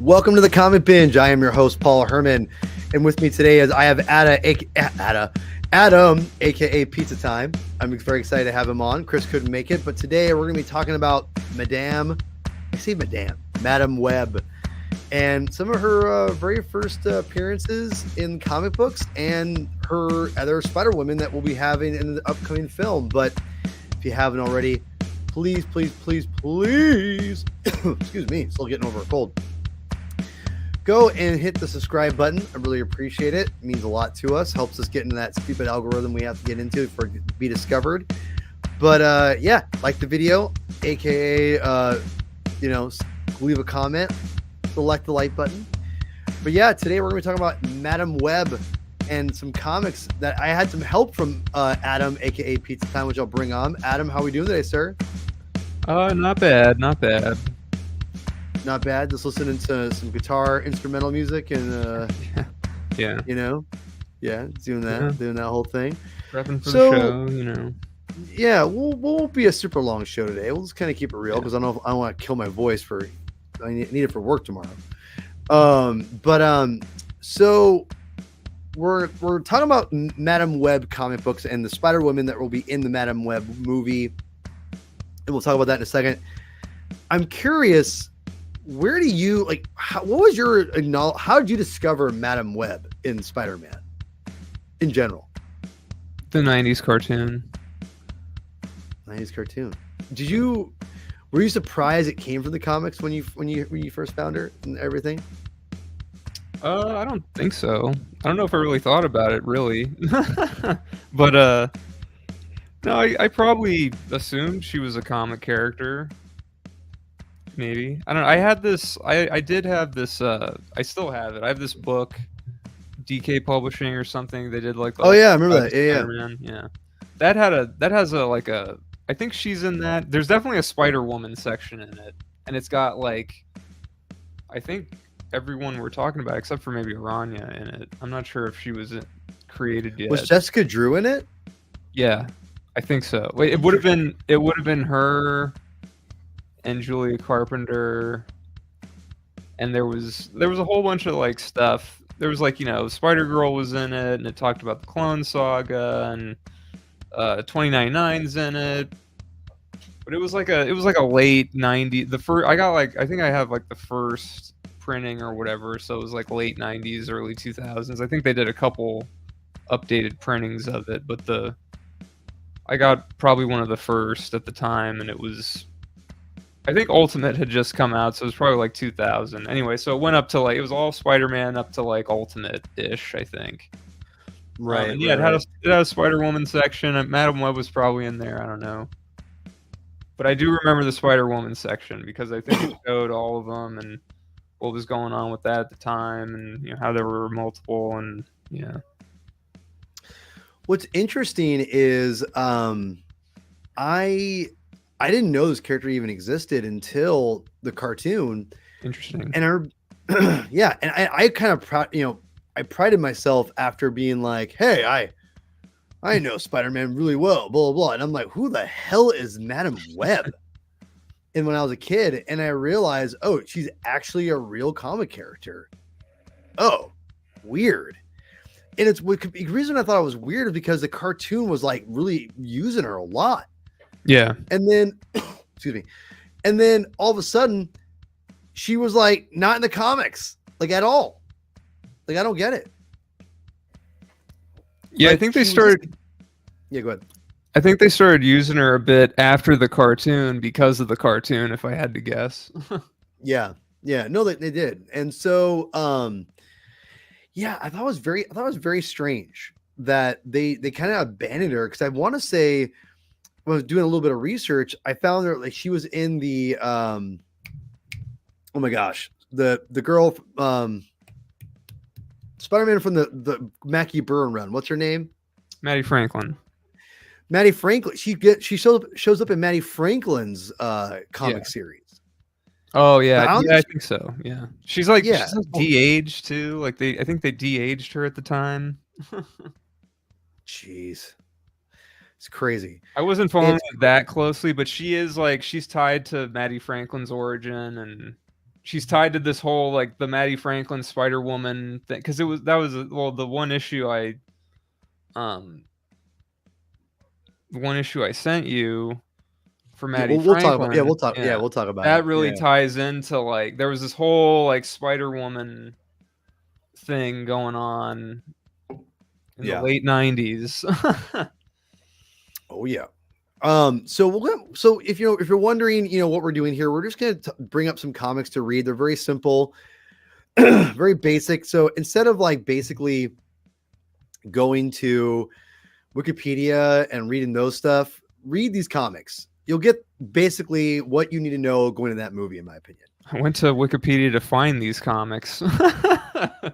Welcome to the Comic Binge. I am your host, Paul Herman, and with me today is I have Adam, aka Pizza Time. I'm very excited to have him on. Chris couldn't make it, but today we're going to be talking about Madame Web, and some of her very first appearances in comic books, and her other Spider-Woman that we'll be having in the upcoming film. But if you haven't already, please, excuse me, still getting over a cold. Go and hit the subscribe button. I really appreciate it. It means a lot to us. Helps us get into that stupid algorithm we have to get into for it to be discovered. But yeah, like the video, aka leave a comment, select the like button. But yeah, today we're going to be talking about Madame Web and some comics that I had some help from Adam, aka Pizza Time, which I'll bring on. Adam, how are we doing today, sir? Not bad. Not bad. Just listening to some guitar instrumental music and yeah, doing that whole thing. Prepping for the show, Yeah, won't be a super long show today. We'll just kind of keep it real because I don't want to kill my voice I need it for work tomorrow. So we're talking about Madame Web comic books and the Spider-Woman that will be in the Madame Web movie, and we'll talk about that in a second. I'm curious, where do you how did you discover Madame Web in Spider-Man in general? The 90s cartoon. Were you surprised it came from the comics when you first found her and everything? I don't think so. I don't know if I really thought about it really. But no, I probably assumed she was a comic character. Maybe. I don't know. I did have this I still have it. I have this book, DK Publishing or something. They did like I remember that. Yeah. That has a I think she's in that. There's definitely a Spider-Woman section in it. And it's got I think everyone we're talking about except for maybe Aranya in it. I'm not sure if she was created yet. Was Jessica Drew in it? Yeah. I think so. Wait, it would have been her and Julia Carpenter, and there was a whole bunch of stuff. There was Spider-Girl was in it, and it talked about the Clone Saga, and 2099's in it. But it was like a late 90s. I think I have the first printing or whatever, so it was late 90s, early 2000s. I think they did a couple updated printings of it, but I got probably one of the first at the time, and it was, I think Ultimate had just come out, so it was probably 2000. Anyway, so it went up to it was all Spider-Man up to Ultimate-ish, I think. Right. It had a Spider-Woman section. Madame Web was probably in there. I don't know. But I do remember the Spider-Woman section because I think it showed all of them and what was going on with that at the time, and how there were multiple, and yeah. What's interesting is I didn't know this character even existed until the cartoon. Interesting. And I kind of I prided myself after being hey, I know Spider-Man really well, blah, blah, blah. And I'm like, who the hell is Madame Web? And when I was a kid, and I realized, oh, she's actually a real comic character. Oh, weird. And the reason I thought it was weird is because the cartoon was really using her a lot. Yeah. And then, excuse me. And then all of a sudden, she was not in the comics, at all. I don't get it. Yeah, I think they started. Yeah, go ahead. I think they started using her a bit after the cartoon because of the cartoon, if I had to guess. Yeah. No, they did. And so, yeah, I thought it was very strange that they kind of abandoned her, because I want to say, when I was doing a little bit of research, I found her she was in the oh my gosh, the girl Spider-Man from the Mackie Byrne run. What's her name? Maddie Franklin. She shows up in Maddie Franklin's comic series. Oh yeah, I think so. Yeah, she's she's de-aged too. I think they de-aged her at the time. Jeez, it's crazy. I wasn't following it that closely, but she is she's tied to Maddie Franklin's origin, and she's tied to this whole like the Maddie Franklin Spider Woman thing because the one issue um the one issue I sent you for Yeah, Maddie we'll talk about. Yeah, Franklin. Yeah, Yeah, we'll talk about that it. really Yeah, ties into like there was this whole like Spider Woman thing going on in the yeah. late '90s. Oh yeah. So if you're wondering, what we're doing here, we're just gonna bring up some comics to read. They're very simple, very basic. So instead of like basically going to Wikipedia and reading those stuff, read these comics. You'll get basically what you need to know going to that movie, in my opinion. I went to Wikipedia to find these comics.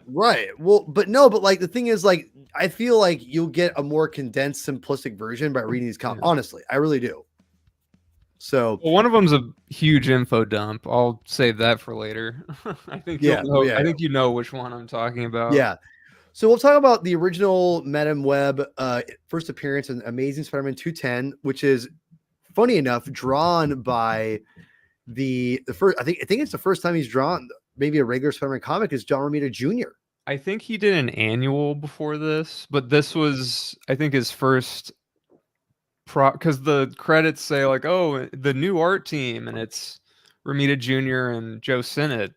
Right. Well, but like the thing is, like, I feel like you'll get a more condensed, simplistic version by reading these comics. Yeah. Honestly, I really do. So Well, one of them's a huge info dump. I'll save that for later. I think yeah, you'll know. yeah, I think you know which one I'm talking about. yeah. So we'll talk about the original Madame Web first appearance in Amazing Spider-Man 210, which is funny enough drawn by the first. I think it's the first time he's drawn maybe a regular Spider-Man comic is John Romita Jr. I think he did an annual before this, but this was, I think, his first because the credits say like, "Oh, the new art team," and it's Romita Jr. and Joe Sinnott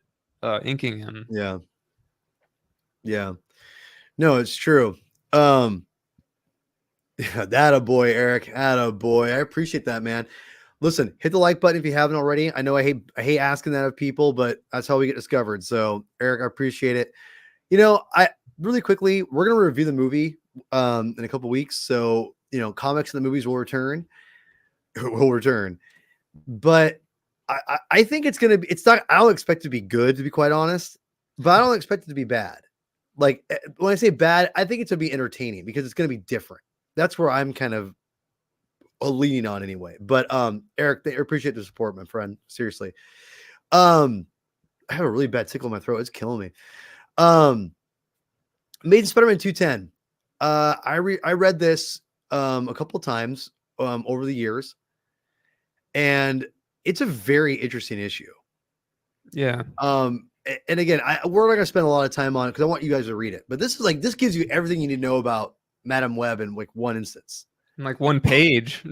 inking him. Yeah. Yeah. No, it's true. Yeah, that a boy, Eric. That a boy. I appreciate that, man. Listen, hit the like button if you haven't already. I know I hate asking that of people, but that's how we get discovered. So, Eric, I appreciate it. I really quickly, we're gonna review the movie in a couple weeks. So, comics and the movies will return. will return. But I think it's gonna be. It's not. I don't expect it to be good, to be quite honest. But I don't expect it to be bad. Like when I say bad, I think it's gonna be entertaining because it's gonna be different. That's where I'm kind of leaning on anyway. But Eric, I appreciate the support, my friend. Seriously. I have a really bad tickle in my throat. It's killing me. Amazing Spider-Man 210. I read this a couple of times over the years, and it's a very interesting issue. Yeah. And again, we're not gonna spend a lot of time on it because I want you guys to read it. But this gives you everything you need to know about Madame Web in like one instance. In like one page.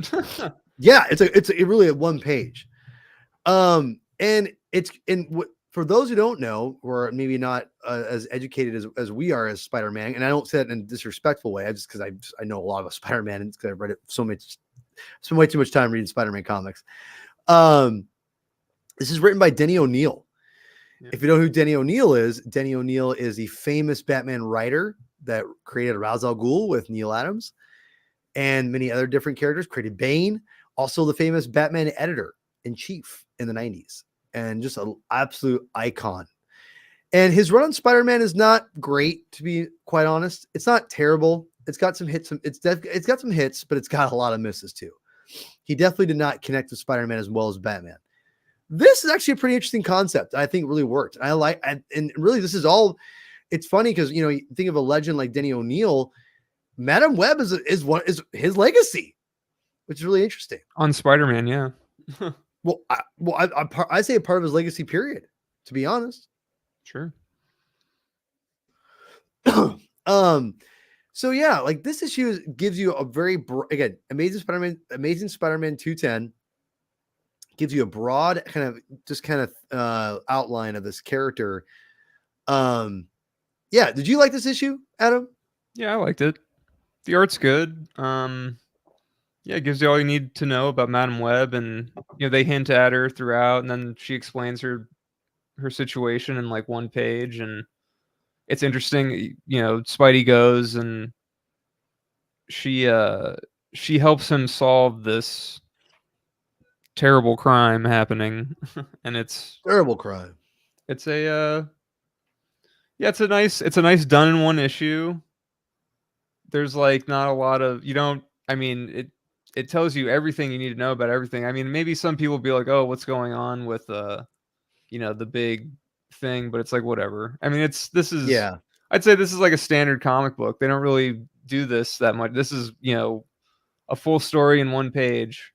Yeah, it's really a one page. And for those who don't know, or maybe not as educated as we are as Spider-Man, and I don't say that in a disrespectful way, because I know a lot about Spider-Man and because I've read it spent way too much time reading Spider-Man comics. This is written by Denny O'Neil. Yeah. If you know who Denny O'Neil is the famous Batman writer that created Ra's al Ghul with Neil Adams and many other different characters, created Bane, also the famous Batman editor-in-chief in the 90s, and just an absolute icon. And his run on Spider-Man is not great, to be quite honest. It's not terrible. It's got some hits. It's got some hits, but it's got a lot of misses too. He definitely did not connect with Spider-Man as well as Batman. This is actually a pretty interesting concept. I think really worked. And really this is all. It's funny because you think of a legend like Denny O'Neil. Madame Web is his legacy, which is really interesting on Spider-Man. Yeah. Well, I say a part of his legacy. Period. To be honest. Sure. So yeah, like this issue gives you a very again Amazing Spider-Man 210 gives you a broad kind of outline of this character. Yeah, did you like this issue, Adam? Yeah, I liked it. The art's good. Yeah, it gives you all you need to know about Madame Web, and they hint at her throughout, and then she explains her situation in like one page, and it's interesting. Spidey goes and she helps him solve this terrible crime happening, and it's terrible crime. It's a it's a nice done in one issue. There's like not a lot of it tells you everything you need to know about everything. I mean, maybe some people will be like, "Oh, what's going on with the big thing?" But it's like whatever. I mean, yeah. I'd say this is like a standard comic book. They don't really do this that much. This is a full story in one page.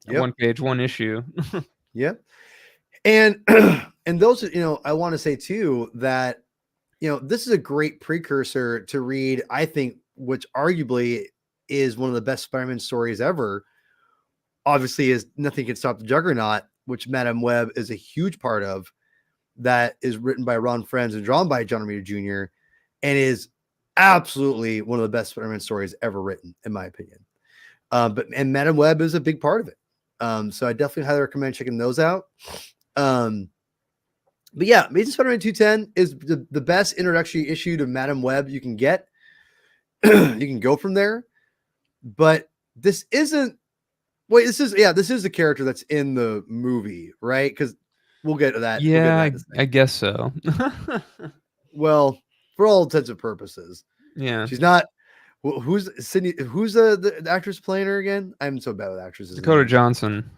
Yep. One page, one issue. Yeah. And And those, I want to say too that, this is a great precursor to read, I think, which arguably is one of the best Spider-Man stories ever. Obviously, is Nothing Can Stop the Juggernaut, which Madame Web is a huge part of. That is written by Ron Frenz and drawn by John Romita Jr. and is absolutely one of the best Spider-Man stories ever written, in my opinion. And Madame Web is a big part of it. So I definitely highly recommend checking those out. But yeah, Amazing Spider-Man 210 is the best introductory issue to Madame Web you can get. You can go from there. But this isn't. Wait, this is the character that's in the movie, right? Because we'll get to that. Yeah, I guess so. Well, for all intents and purposes, yeah, she's not. Who's Sydney? Who's the actress playing her again? I'm so bad with actresses. Dakota Johnson.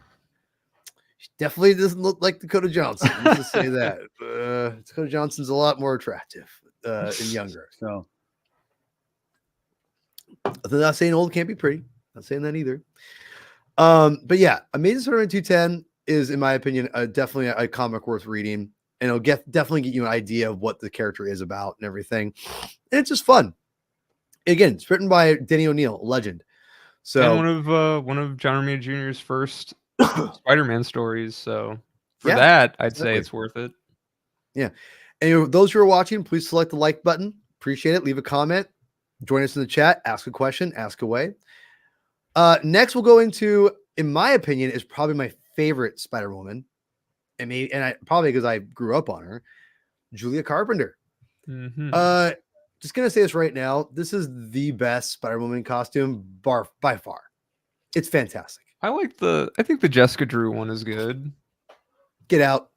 She definitely doesn't look like Dakota Johnson. Let's just say that. Dakota Johnson's a lot more attractive and younger. So, I'm not saying old can't be pretty. Not saying that either. But yeah, Amazing Spider-Man 210 is, in my opinion, definitely a comic worth reading, and it'll definitely get you an idea of what the character is about and everything. And it's just fun. Again, it's written by Denny O'Neil, a legend. So and one of John Romita Jr.'s first Spider-Man stories. So for Yeah, that, I'd exactly. say it's worth it. Yeah. And those who are watching, please select the like button. Appreciate it. Leave a comment. Join us in the chat. Ask a question. Ask away. Next, we'll go into, in my opinion, is probably my favorite Spider-Woman. And probably because I grew up on her, Julia Carpenter. Mm-hmm. Just gonna say this right now. This is the best Spider-Woman costume by far. It's fantastic. I think the Jessica Drew one is good. Get out.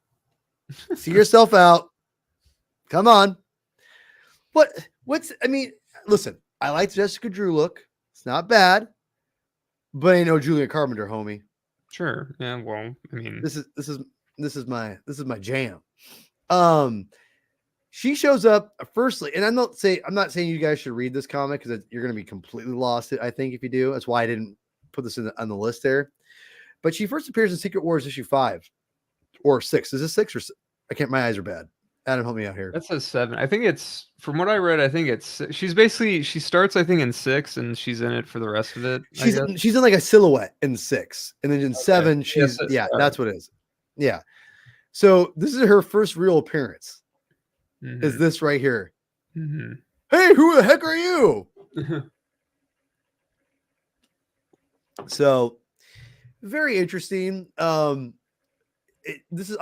See yourself out. Come on. Listen, I like the Jessica Drew look. It's not bad. But ain't no Julia Carpenter, homie. Sure. Yeah, well, I mean, this is my jam. She shows up firstly, and I'm not saying you guys should read this comic because you're going to be completely lost. I think if you do, that's why I didn't put this on the list there. But she first appears in Secret Wars issue 5 or 6. Is it 6 or 6? I can't. My eyes are bad. Adam, help me out here. That says 7. I think it's, from what I read, I think it's, she starts, I think, in 6, and she's in it for the rest of it. She's in like a silhouette in 6, and then in 7, she's that's what it is. Yeah. So this is her first real appearance. Mm-hmm. Is this right here? Mm-hmm. Hey, who the heck are you? So very interesting. I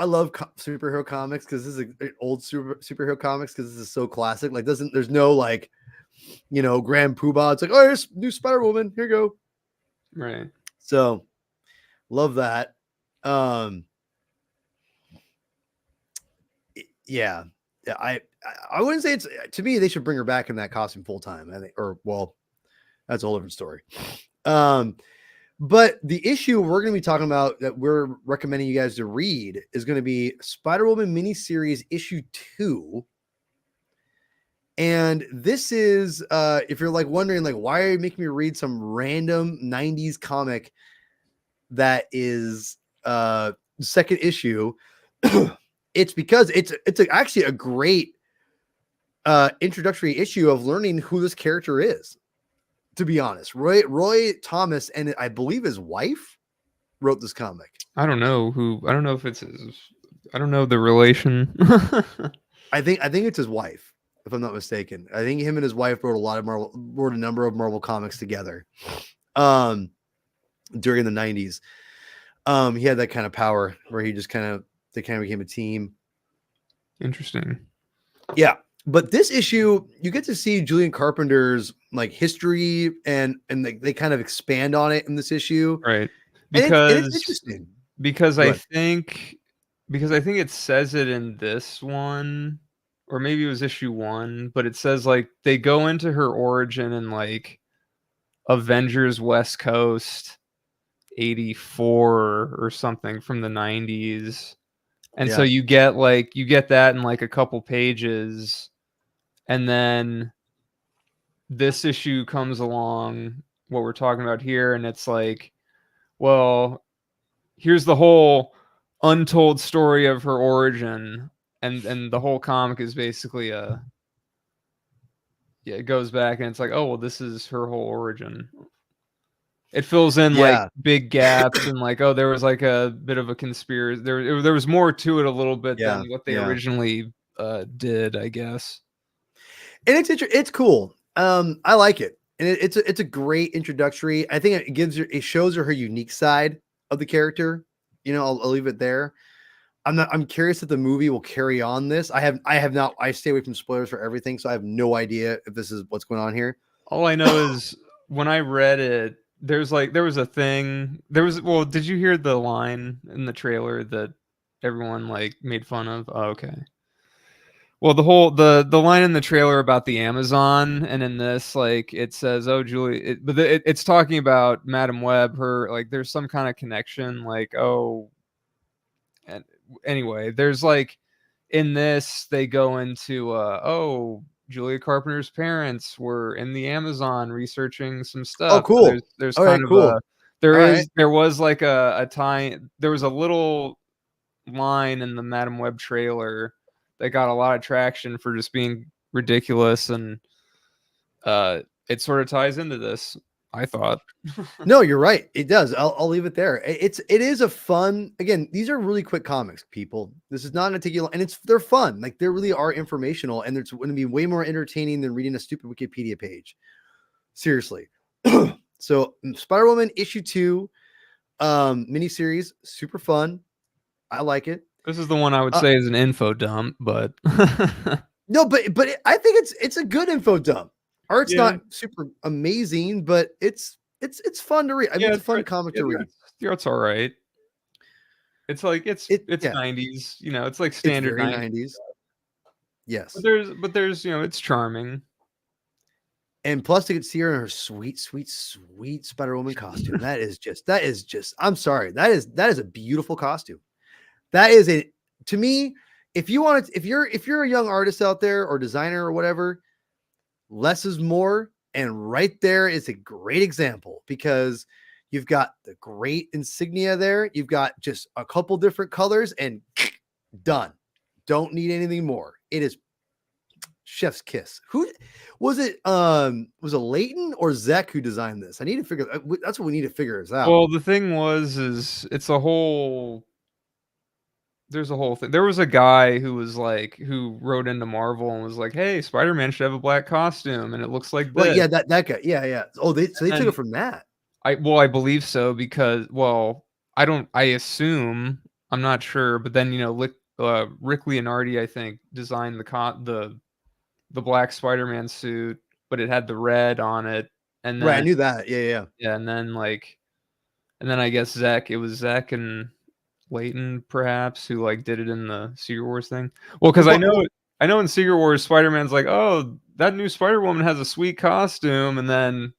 love superhero comics because this is old superhero comics because this is so classic. Like, there's no like, Grand Poobah. It's like, oh, here's new Spider-Woman. Here you go. Right. So love that. Yeah. I wouldn't say it's, to me, they should bring her back in that costume full time. I think, that's a whole different story. But the issue we're going to be talking about that we're recommending you guys to read is going to be Spider-Woman miniseries issue 2. And this is, if you're like wondering, like, why are you making me read some random 90s comic that is second issue? It's because it's actually a great introductory issue of learning who this character is. To be honest, Roy Thomas and I believe his wife wrote this comic. I don't know if it's his. I don't know the relation. I think it's his wife, if I'm not mistaken. I think him and his wife wrote a number of Marvel comics together. During the 90s, he had that kind of power where he just they kind of became a team. Interesting. Yeah. But this issue, you get to see Julian Carpenter's like history and they kind of expand on it in this issue. Right. Because it's interesting. Because I think it says it in this one, or maybe it was issue 1, but it says like they go into her origin in like Avengers West Coast 84 or something from the 90s. And so you get that in like a couple pages, and then this issue comes along, what we're talking about here, and it's like, well, here's the whole untold story of her origin, and the whole comic is basically it goes back and it's like, oh well, this is her whole origin. It fills in like Yeah, big gaps and like, oh, there was like a bit of a conspiracy. There was more to it a little bit yeah, than what they yeah. originally did, I guess. And it's cool. I like it, and it's a great introductory. I think it shows her unique side of the character. I'll leave it there. I'm curious if the movie will carry on this. I have not. I stay away from spoilers for everything, so I have no idea if this is what's going on here. All I know is when I read it, there was a thing. Well, did you hear the line in the trailer that everyone like made fun of? Oh, okay. Well, the line in the trailer about the Amazon, and in this, like it says, "Oh, Julie," it's talking about Madam Web. Her like, there's some kind of connection, like, oh, and anyway, there's like in this they go into, oh, Julia Carpenter's parents were in the Amazon researching some Oh, stuff. So cool. there's All right, kind of cool. All right. there was like a tie. There was a little line in the Madam Web trailer that got a lot of traction for just being ridiculous, and it sort of ties into this, I thought. No, you're right. It does. I'll leave it there. It is a fun. Again, these are really quick comics, people. This is not an articulate, and they're fun. Like they really are informational, and it's going to be way more entertaining than reading a stupid Wikipedia page. Seriously. So, Spider-Woman issue 2, miniseries, super fun. I like it. This is the one I would say is an info dump, but No, but I think it's a good info dump. Art's yeah, not super amazing, but it's fun to read. I mean, yeah, it's a fun comic to read. the art's all right. It's like it's Yeah, 90s, it's like it's standard very 90s. 90s. But Yes. there's it's charming. And plus to get see her in her sweet, sweet, sweet Spider-Woman costume. That is just, I'm sorry. That is a beautiful costume. That is to me, if you're a young artist out there or designer or whatever, less is more. And right there is a great example because you've got the great insignia there. You've got just a couple different colors and done. Don't need anything more. It is chef's kiss. Who was it? Was it Leighton or Zek who designed this? I need to figure. That's what we need to figure this out. Well, the thing is it's a whole there's a whole thing. There was a guy who was like who wrote into Marvel and was like, "Hey, Spider-Man should have a black costume and it looks like Well, this." yeah, that guy. Yeah, yeah. Oh, they took And it from that. I believe so because I assume, I'm not sure, but then Rick Leonardi I think designed the black Spider-Man suit, but it had the red on it, and Right, I then knew that. Yeah, yeah. yeah, and then I guess it was Zach and Leighton perhaps who like did it in the Secret Wars thing. Well, because Well, I know in Secret Wars Spider-Man's like, oh, that new Spider-Woman has a sweet costume, and then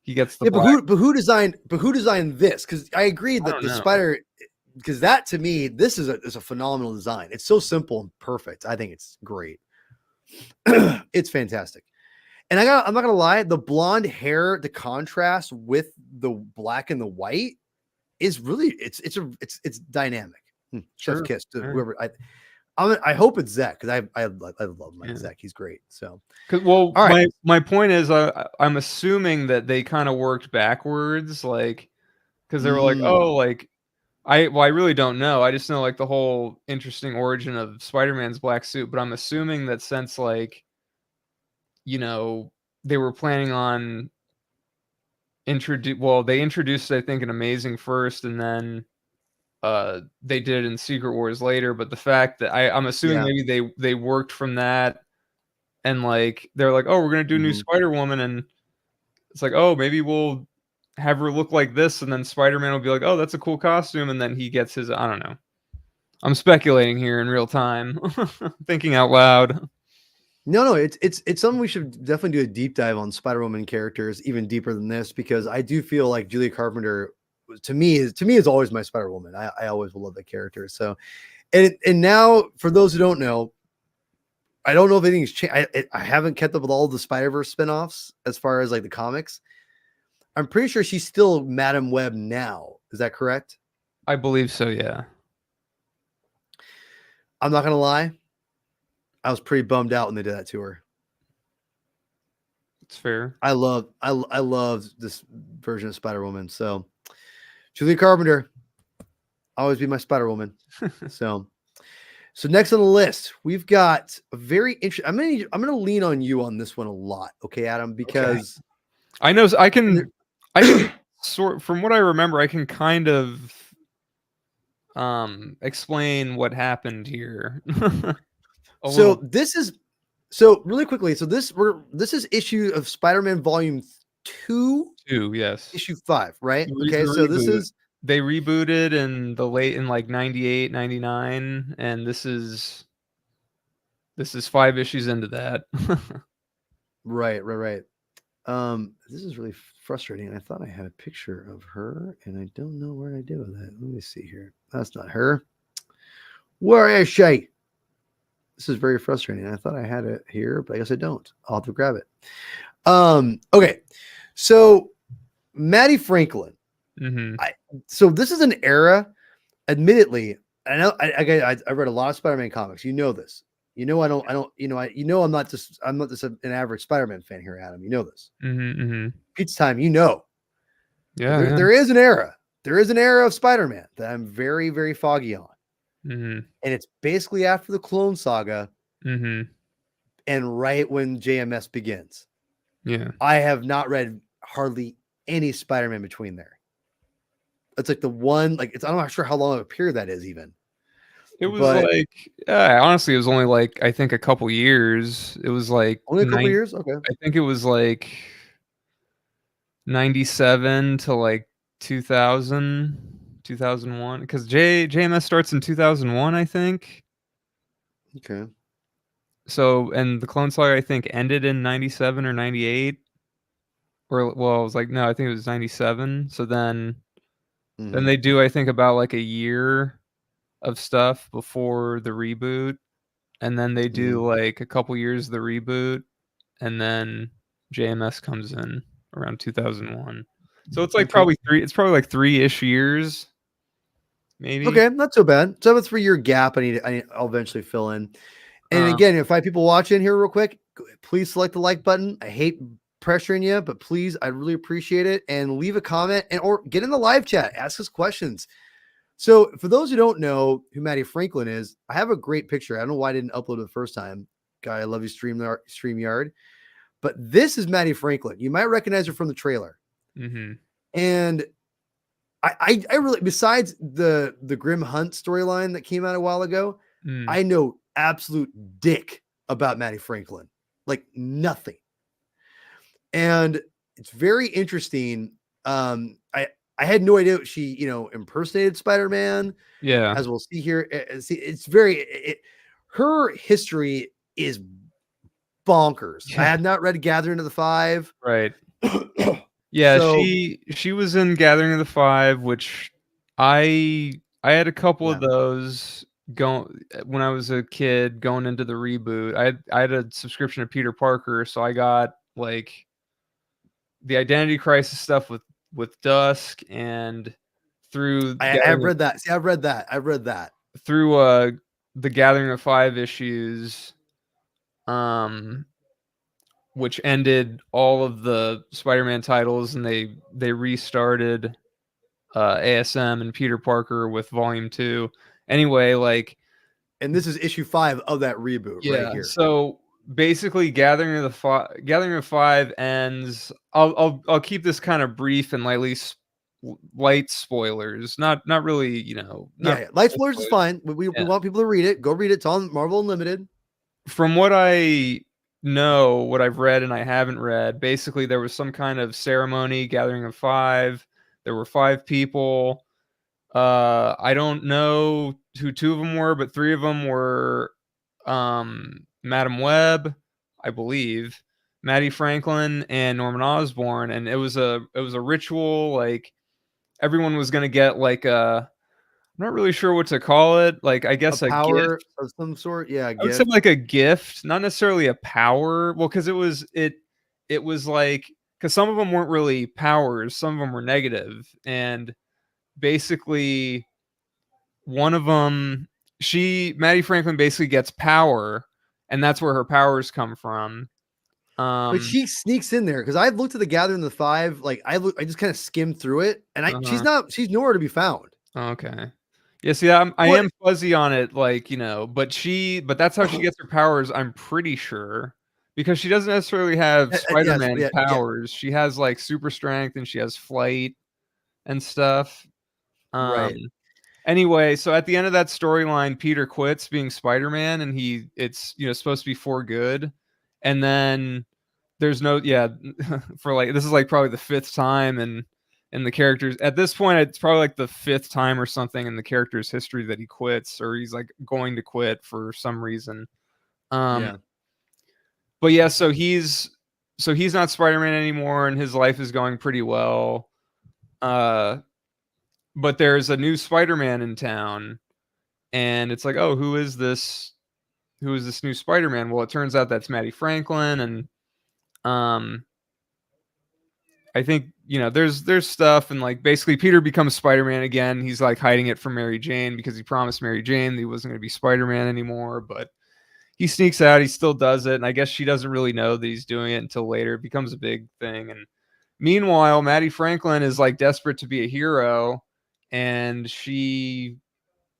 he gets the yeah, black. but who designed this? Because I agree I that don't the know. spider, because that to me, this is a phenomenal design. It's so simple and perfect. I think it's great. It's fantastic. And I'm not gonna lie, the blonde hair, the contrast with the black and the white is really it's dynamic. Chef's Sure. kiss to Sure. whoever I hope it's Zach because I love Mike Yeah. Zach. He's great. So Well, all right. my point is, I'm assuming that they kind of worked backwards, like, because they were like, oh, Mm, like, I really don't know. I just know like the whole interesting origin of Spider-Man's black suit, but I'm assuming that since like, they were planning on they introduced I think an Amazing first, and then they did it in Secret Wars later. But the fact that I'm assuming yeah. maybe they worked from that, and like they're like, oh, we're gonna do new Mhm. Spider-Woman, and it's like, oh, maybe we'll have her look like this, and then Spider-Man will be like, oh, that's a cool costume, and then he gets his. I don't know. I'm speculating here in real time, thinking out loud. No, it's something we should definitely do a deep dive on Spider-Woman characters, even deeper than this, because I do feel like Julia Carpenter to me is always my Spider-Woman. I always will love that character. So, and now for those who don't know, I don't know if anything's changed. I haven't kept up with all the Spider-Verse spinoffs as far as like the comics. I'm pretty sure she's still Madam Web now. Is that correct? I believe so. Yeah. I'm not gonna lie, I was pretty bummed out when they did that to her. It's fair. I loved this version of Spider Woman. So Julia Carpenter, always be my Spider Woman. So next on the list, we've got a very interesting. I'm gonna lean on you on this one a lot, okay, Adam? Because I know I can sort from what I remember, I can kind of explain what happened here. So this is really quickly. So this is issue of Spider-Man Volume 2. 2, yes. Issue 5, right? The Okay, so this reboot. is They rebooted in like 98, 99, and this is 5 issues into that. right. This is really frustrating. I thought I had a picture of her, and I don't know where I did with it. Let me see here. That's not her. Where is she? This is very frustrating. I thought I had it here, but I guess I don't. I'll have to grab it. Okay. So Maddie Franklin. Mm-hmm. So this is an era, admittedly, I know I read a lot of Spider-Man comics. You know this. You know I'm not just an average Spider-Man fan here, Adam. You know this. Mm-hmm. Pizza time, you know. Yeah, there is an era. There is an era of Spider-Man that I'm very, very foggy on. Mm-hmm. And it's basically after the Clone Saga. Mm-hmm. And right when JMS begins. Yeah. I have not read hardly any Spider-Man between there. It's like the one, like I'm not sure how long of a period that is even. It was honestly, it was only like, I think a couple years. It was like only a couple years. Okay. I think it was like 97 to like 2000, 2001, because JMS starts in 2001, I think. Okay. So, and the Clone Saga, I think, ended in 97 or 98. Or, well, I was like, no, I think it was 97. So then they do, I think, about like a year of stuff before the reboot. And then they do like a couple years of the reboot. And then JMS comes in around 2001. So it's like probably like 3-ish years. Maybe. Okay, not so bad. So I have a 3-year gap I'll eventually fill in. And again, if I have people watching here real quick, please select the like button. I hate pressuring you, but please, I'd really appreciate it. And leave a comment or get in the live chat. Ask us questions. So for those who don't know who Maddie Franklin is, I have a great picture. I don't know why I didn't upload it the first time. Guy, I love you, StreamYard. But this is Maddie Franklin. You might recognize her from the trailer. Mm-hmm. And I really, besides the Grim Hunt storyline that came out a while ago, I know absolute dick about Maddie Franklin. Like nothing. And it's very interesting. I had no idea she, impersonated Spider-Man. Yeah. As we'll see here. It's very, her history is bonkers. Yeah. I have not read Gathering of the Five. Right. Yeah, so, she was in Gathering of the Five, which I had a couple of those when I was a kid going into the reboot. I had a subscription to Peter Parker, so I got like the Identity Crisis stuff with Dusk, and through I've read that. See, I've read that. Through the Gathering of Five issues, which ended all of the Spider-Man titles, and they restarted ASM and Peter Parker with Volume 2. Anyway, like, and this is issue 5 of that reboot right here. So basically, Gathering of 5 ends. I'll keep this kind of brief and light spoilers. Not really, light spoilers is fine. We want people to read it. Go read it. It's on Marvel Unlimited. From what I know, what I've read and I haven't read, basically there was some kind of ceremony, Gathering of 5. There were 5 people. I don't know who 2 of them were, but 3 of them were Madam Web, I believe, Maddie Franklin, and Norman Osborn. And it was a ritual. Like, everyone was gonna get like I'm not really sure what to call it. Like, I guess a power gift of some sort. Yeah, I would say like a gift, not necessarily a power. Well, because it was like, because some of them weren't really powers, some of them were negative, and basically one of them Maddie Franklin basically gets power, and that's where her powers come from. But she sneaks in there because I looked at the Gathering of the Five. Like I just kind of skimmed through it, and she's nowhere to be found. Okay. Yeah, see, I am fuzzy on it, like, but that's how she gets her powers, I'm pretty sure. Because she doesn't necessarily have Spider-Man powers. Yeah. She has like super strength and she has flight and stuff. Right. Anyway, so at the end of that storyline, Peter quits being Spider-Man and it's supposed to be for good. And then there's for like this is like probably the 5th time and the characters at this point it's probably like the 5th time or something in the character's history that he quits or he's like going to quit for some reason. But yeah, so he's not Spider-Man anymore and his life is going pretty well. But there's a new Spider-Man in town and it's like, oh, who is this new Spider-Man? Well, it turns out that's Maddie Franklin and I think, there's stuff and like basically Peter becomes Spider-Man again. He's like hiding it from Mary Jane because he promised Mary Jane that he wasn't going to be Spider-Man anymore, but he sneaks out, he still does it, and I guess she doesn't really know that he's doing it until later. It becomes a big thing. And meanwhile, Maddie Franklin is like desperate to be a hero and she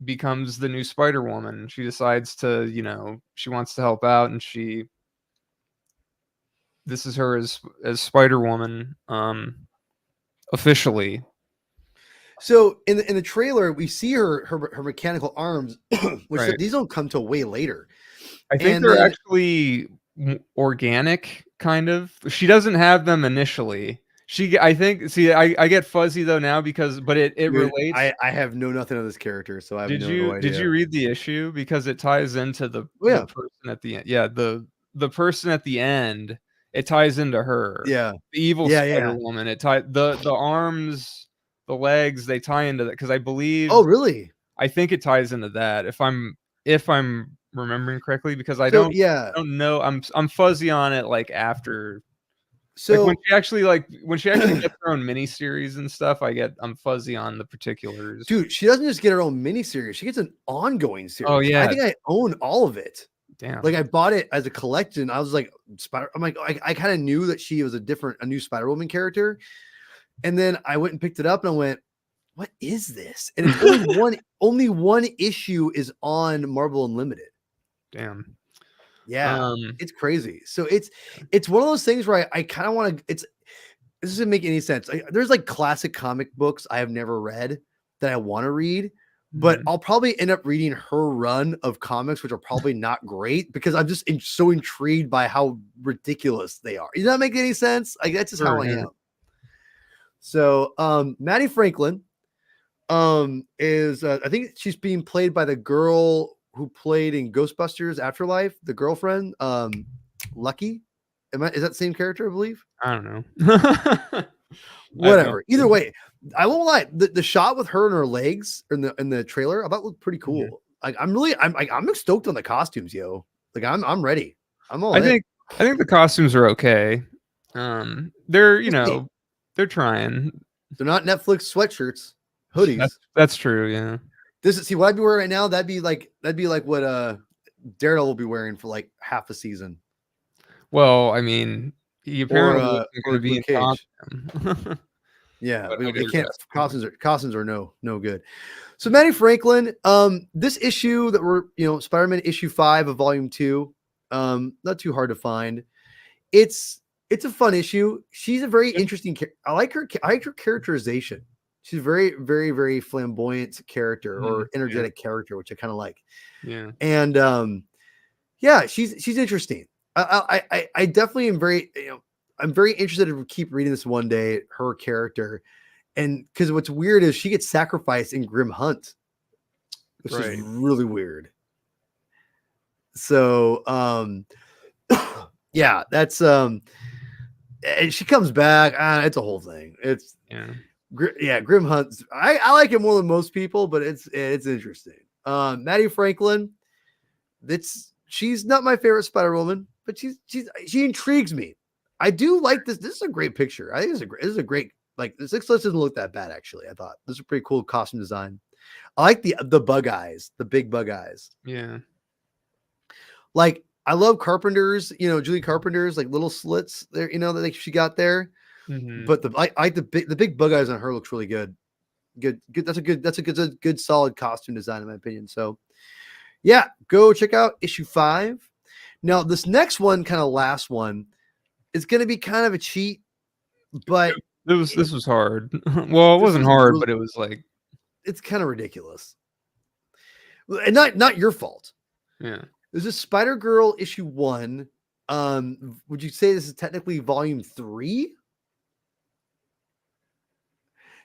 becomes the new Spider-Woman. She decides to, she wants to help out and this is her as Spider-Woman, officially. So in the trailer, we see her mechanical arms, which these don't come till way later. I think they're actually organic, kind of. She doesn't have them initially. I get fuzzy though now but it relates. I have nothing of this character, so I have no idea. Did you read the issue because it ties into the person at the end? Yeah, the person at the end. It ties into her. Yeah. The evil Spider-Woman. It ties the arms, the legs, they tie into that because I believe. Oh, really? I think it ties into that if I'm remembering correctly because I don't know. I'm fuzzy on it like after. So like when she actually gets her own miniseries and stuff, I'm fuzzy on the particulars. Dude, she doesn't just get her own miniseries; she gets an ongoing series. Oh yeah, I think I own all of it. Damn. Like I bought it as a collection. I was like, I'm like, I kind of knew that she was a new Spider-Woman character. And then I went and picked it up and I went, what is this? And it's only one issue is on Marvel Unlimited. Damn. Yeah. It's crazy. So it's one of those things where I kind of want to, this doesn't make any sense. There's like classic comic books I have never read that I want to read. But I'll probably end up reading her run of comics, which are probably not great because I'm just so intrigued by how ridiculous they are. Does that make any sense? Like that's just how I am. So, Maddie Franklin, is I think she's being played by the girl who played in Ghostbusters Afterlife, the girlfriend, Lucky. Is that the same character? I believe. I don't know. Whatever. Either way, I won't lie. The shot with her and her legs in the trailer, I thought looked pretty cool. Yeah. Like I'm stoked on the costumes, yo. Like I'm ready. I think the costumes are okay. They're they're trying. They're not Netflix sweatshirts, hoodies. That's true. Yeah. See what I'd be wearing right now. That'd be like what Daredevil will be wearing for like half a season. Well, I mean, he apparently going to be in costume. Yeah, they can't. Costumes are no good. So Maddie Franklin, this issue that we're Spider-Man issue 5 of volume 2, not too hard to find. It's a fun issue. She's a very interesting. I like her characterization. She's a very, very, very flamboyant character or energetic character, which I kind of like. Yeah, and she's interesting. I definitely am very I'm very interested to keep reading this one day, her character. And because what's weird is she gets sacrificed in Grim Hunt, which is really weird. So, that's, and she comes back. It's a whole thing. It's, Grim Hunt. I like it more than most people, but it's interesting. Maddie Franklin, she's not my favorite Spider-Woman, but she intrigues me. I do like this. This is a great picture. I think this is a great, like, this doesn't look that bad, actually. I thought this is a pretty cool costume design. I like the bug eyes, the big bug eyes. Yeah. Like I love Carpenter's, Julie Carpenter's like little slits there, that she got there. Mm-hmm. But I like the big bug eyes on her looks really good. Good. That's a good solid costume design in my opinion. So yeah, go check out issue 5. Now this next one, kind of last one, is going to be kind of a cheat, but This was hard. Well, it wasn't hard, but it was like it's kind of ridiculous. And not your fault. yeah. This is Spider-Girl issue 1. Would you say this is technically volume 3?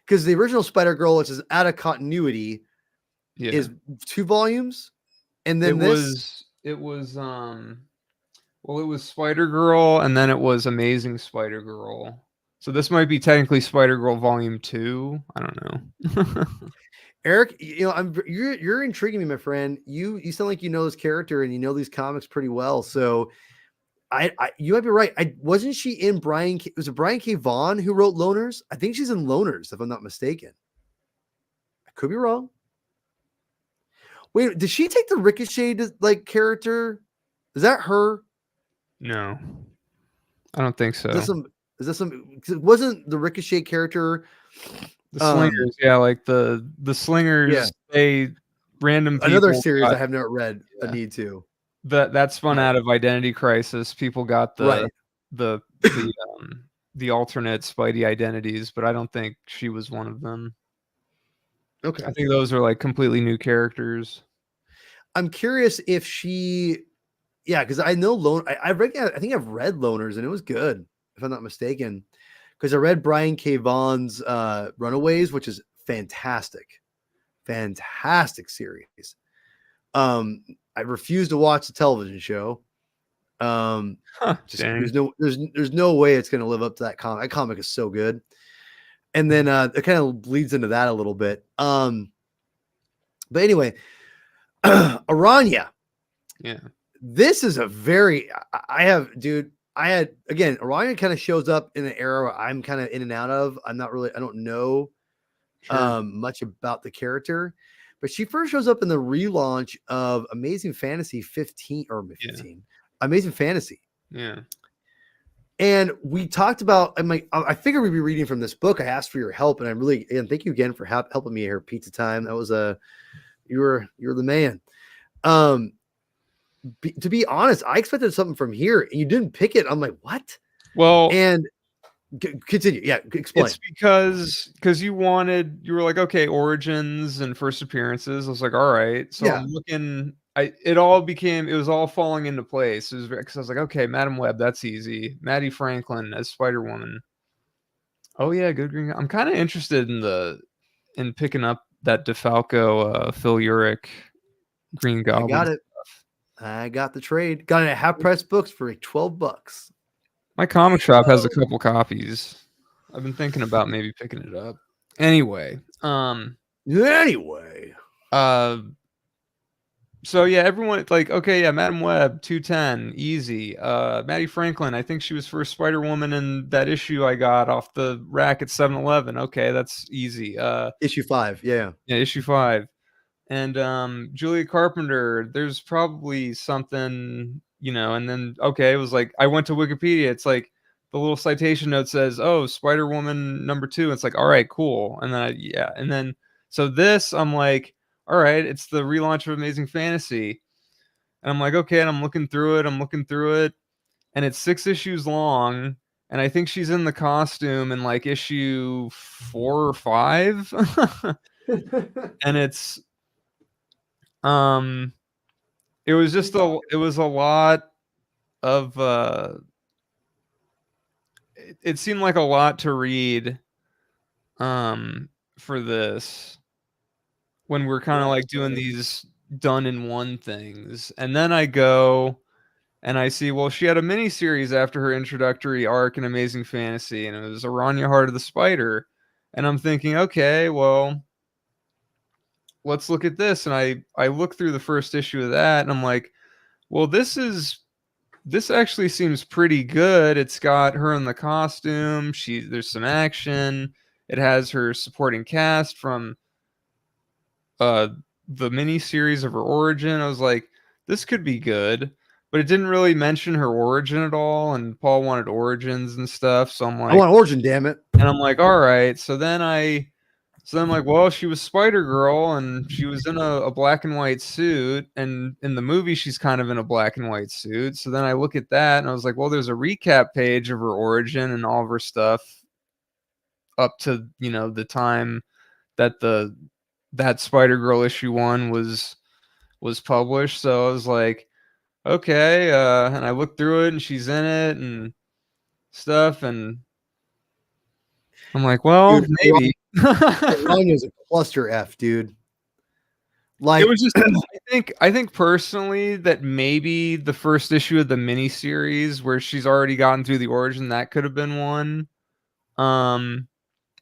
Because the original Spider-Girl, which is out of continuity, is 2 volumes, and then it was Spider-Girl, and then it was Amazing Spider-Girl. So this might be technically Spider-Girl Volume 2. I don't know. Eric, you're intriguing me, my friend. You sound like you know this character and you know these comics pretty well. So you might be right. Wasn't she in was it Brian K. Vaughan who wrote Loners? I think she's in Loners, if I'm not mistaken. I could be wrong. Wait, did she take the Ricochet like character? Is that her? No, I don't think so. Is that some? Wasn't the Ricochet character the Slingers? Yeah, like the Slingers. Yeah. They random people. Another series I have not read. Yeah. I need to. That spun out of Identity Crisis. People got the alternate Spidey identities, but I don't think she was one of them. Okay, I think those are like completely new characters. I'm curious if she, because I know I think I've read Loners and it was good, if I'm not mistaken, because I read Brian K. Vaughan's Runaways, which is fantastic series. I refuse to watch the television show. There's no way it's going to live up to that comic. That comic is so good. And then it kind of leads into that a little bit. But anyway, Aranya. Yeah. This is a very Aranya kind of shows up in an era where I'm kind of in and out of. I don't know much about the character, but she first shows up in the relaunch of Amazing Fantasy 15 or 15. Yeah. Amazing Fantasy. Yeah. And we talked about, I figured we'd be reading from this book. I asked for your help, and thank you again for helping me here. Pizza time. That was you're the man. To be honest, I expected something from here, and you didn't pick it. I'm like, what? Well, and continue. Yeah, explain. It's because you were like, okay, origins and first appearances. I was like, all right. So I'm looking. It was all falling into place. Because I was like, okay, Madam Web, that's easy. Maddie Franklin as Spider-Woman. Oh yeah, good green. I'm kind of interested in picking up that DeFalco, Phil Urich, Green Goblin. I got it. I got the trade. Got it at Half Price Books for like $12. My comic shop has a couple copies. I've been thinking about maybe picking it up. Anyway. So yeah, everyone like, okay, yeah, Madam Web, 210, easy. Maddie Franklin, I think she was first Spider-Woman in that issue I got off the rack at 7-Eleven. Okay, that's easy. Issue 5, yeah. Yeah, issue 5. And Julia Carpenter, there's probably something, and then okay, it was like I went to Wikipedia, it's like the little citation note says, oh, Spider-Woman #2. It's like, all right, cool. And then and then so this, I'm like, all right, it's the relaunch of Amazing Fantasy. And I'm like, okay, and I'm looking through it, and it's 6 issues long, and I think she's in the costume in like issue 4 or 5. And it's it was just it was a lot of it seemed like a lot to read for this when we're kind of like doing these done in one things. And then I go and I see, well, she had a mini series after her introductory arc in Amazing Fantasy, and it was Aranya Heart of the Spider. And I'm thinking, okay, well, let's look at this. And I look through the first issue of that, and I'm like, well, this actually seems pretty good. It's got her in the costume. There's some action. It has her supporting cast from the mini series of her origin. I was like, this could be good, but it didn't really mention her origin at all. And Paul wanted origins and stuff, so I want origin, damn it. I'm like, all right. So I'm like, well, she was Spider Girl, and she was in a black and white suit, and in the movie, she's kind of in a black and white suit. So then I look at that, and I was like, well, there's a recap page of her origin and all of her stuff up to the time that that Spider Girl issue 1 was published. So I was like, okay, and I looked through it, and she's in it and stuff, and I'm like, well, Dude, maybe. Aranya's a cluster F, dude. Like, It was just I think personally that maybe the first issue of the miniseries where she's already gotten through the origin, that could have been one.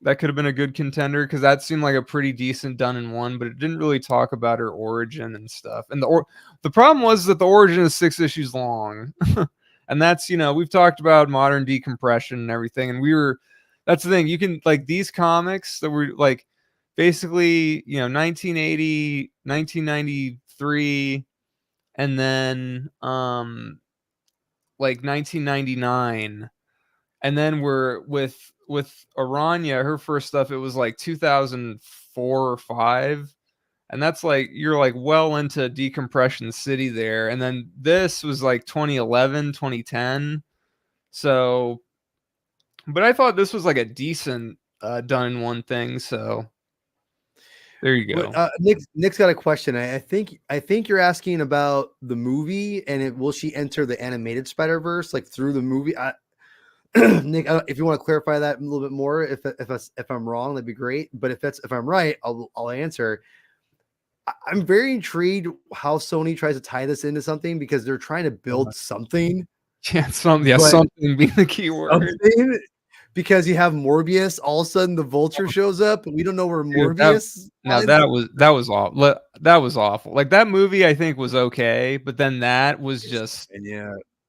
That could have been a good contender because that seemed like a pretty decent done in one, but it didn't really talk about her origin and stuff. And the problem was that the origin is 6 issues long. And that's, we've talked about modern decompression and everything, and that's the thing. You can like these comics that were like basically, 1980, 1993, and then like 1999, and then we're with Aranya, her first stuff, it was like 2004 or 5, and that's like you're like well into decompression city there, and then this was like 2011, 2010. So, but I thought this was like a decent done in one thing, so there you go. But, Nick's got a question. I think you're asking about the movie, and will she enter the animated Spider-Verse like through the movie? Nick, if you want to clarify that a little bit more, if I'm wrong, that'd be great. But if I'm right, I'll answer. I'm very intrigued how Sony tries to tie this into something because they're trying to build something. Yeah, something being the key word. Because you have Morbius, all of a sudden the Vulture shows up, and we don't know where Morbius. That was awful. That was awful. Like that movie, I think was okay, but then that was just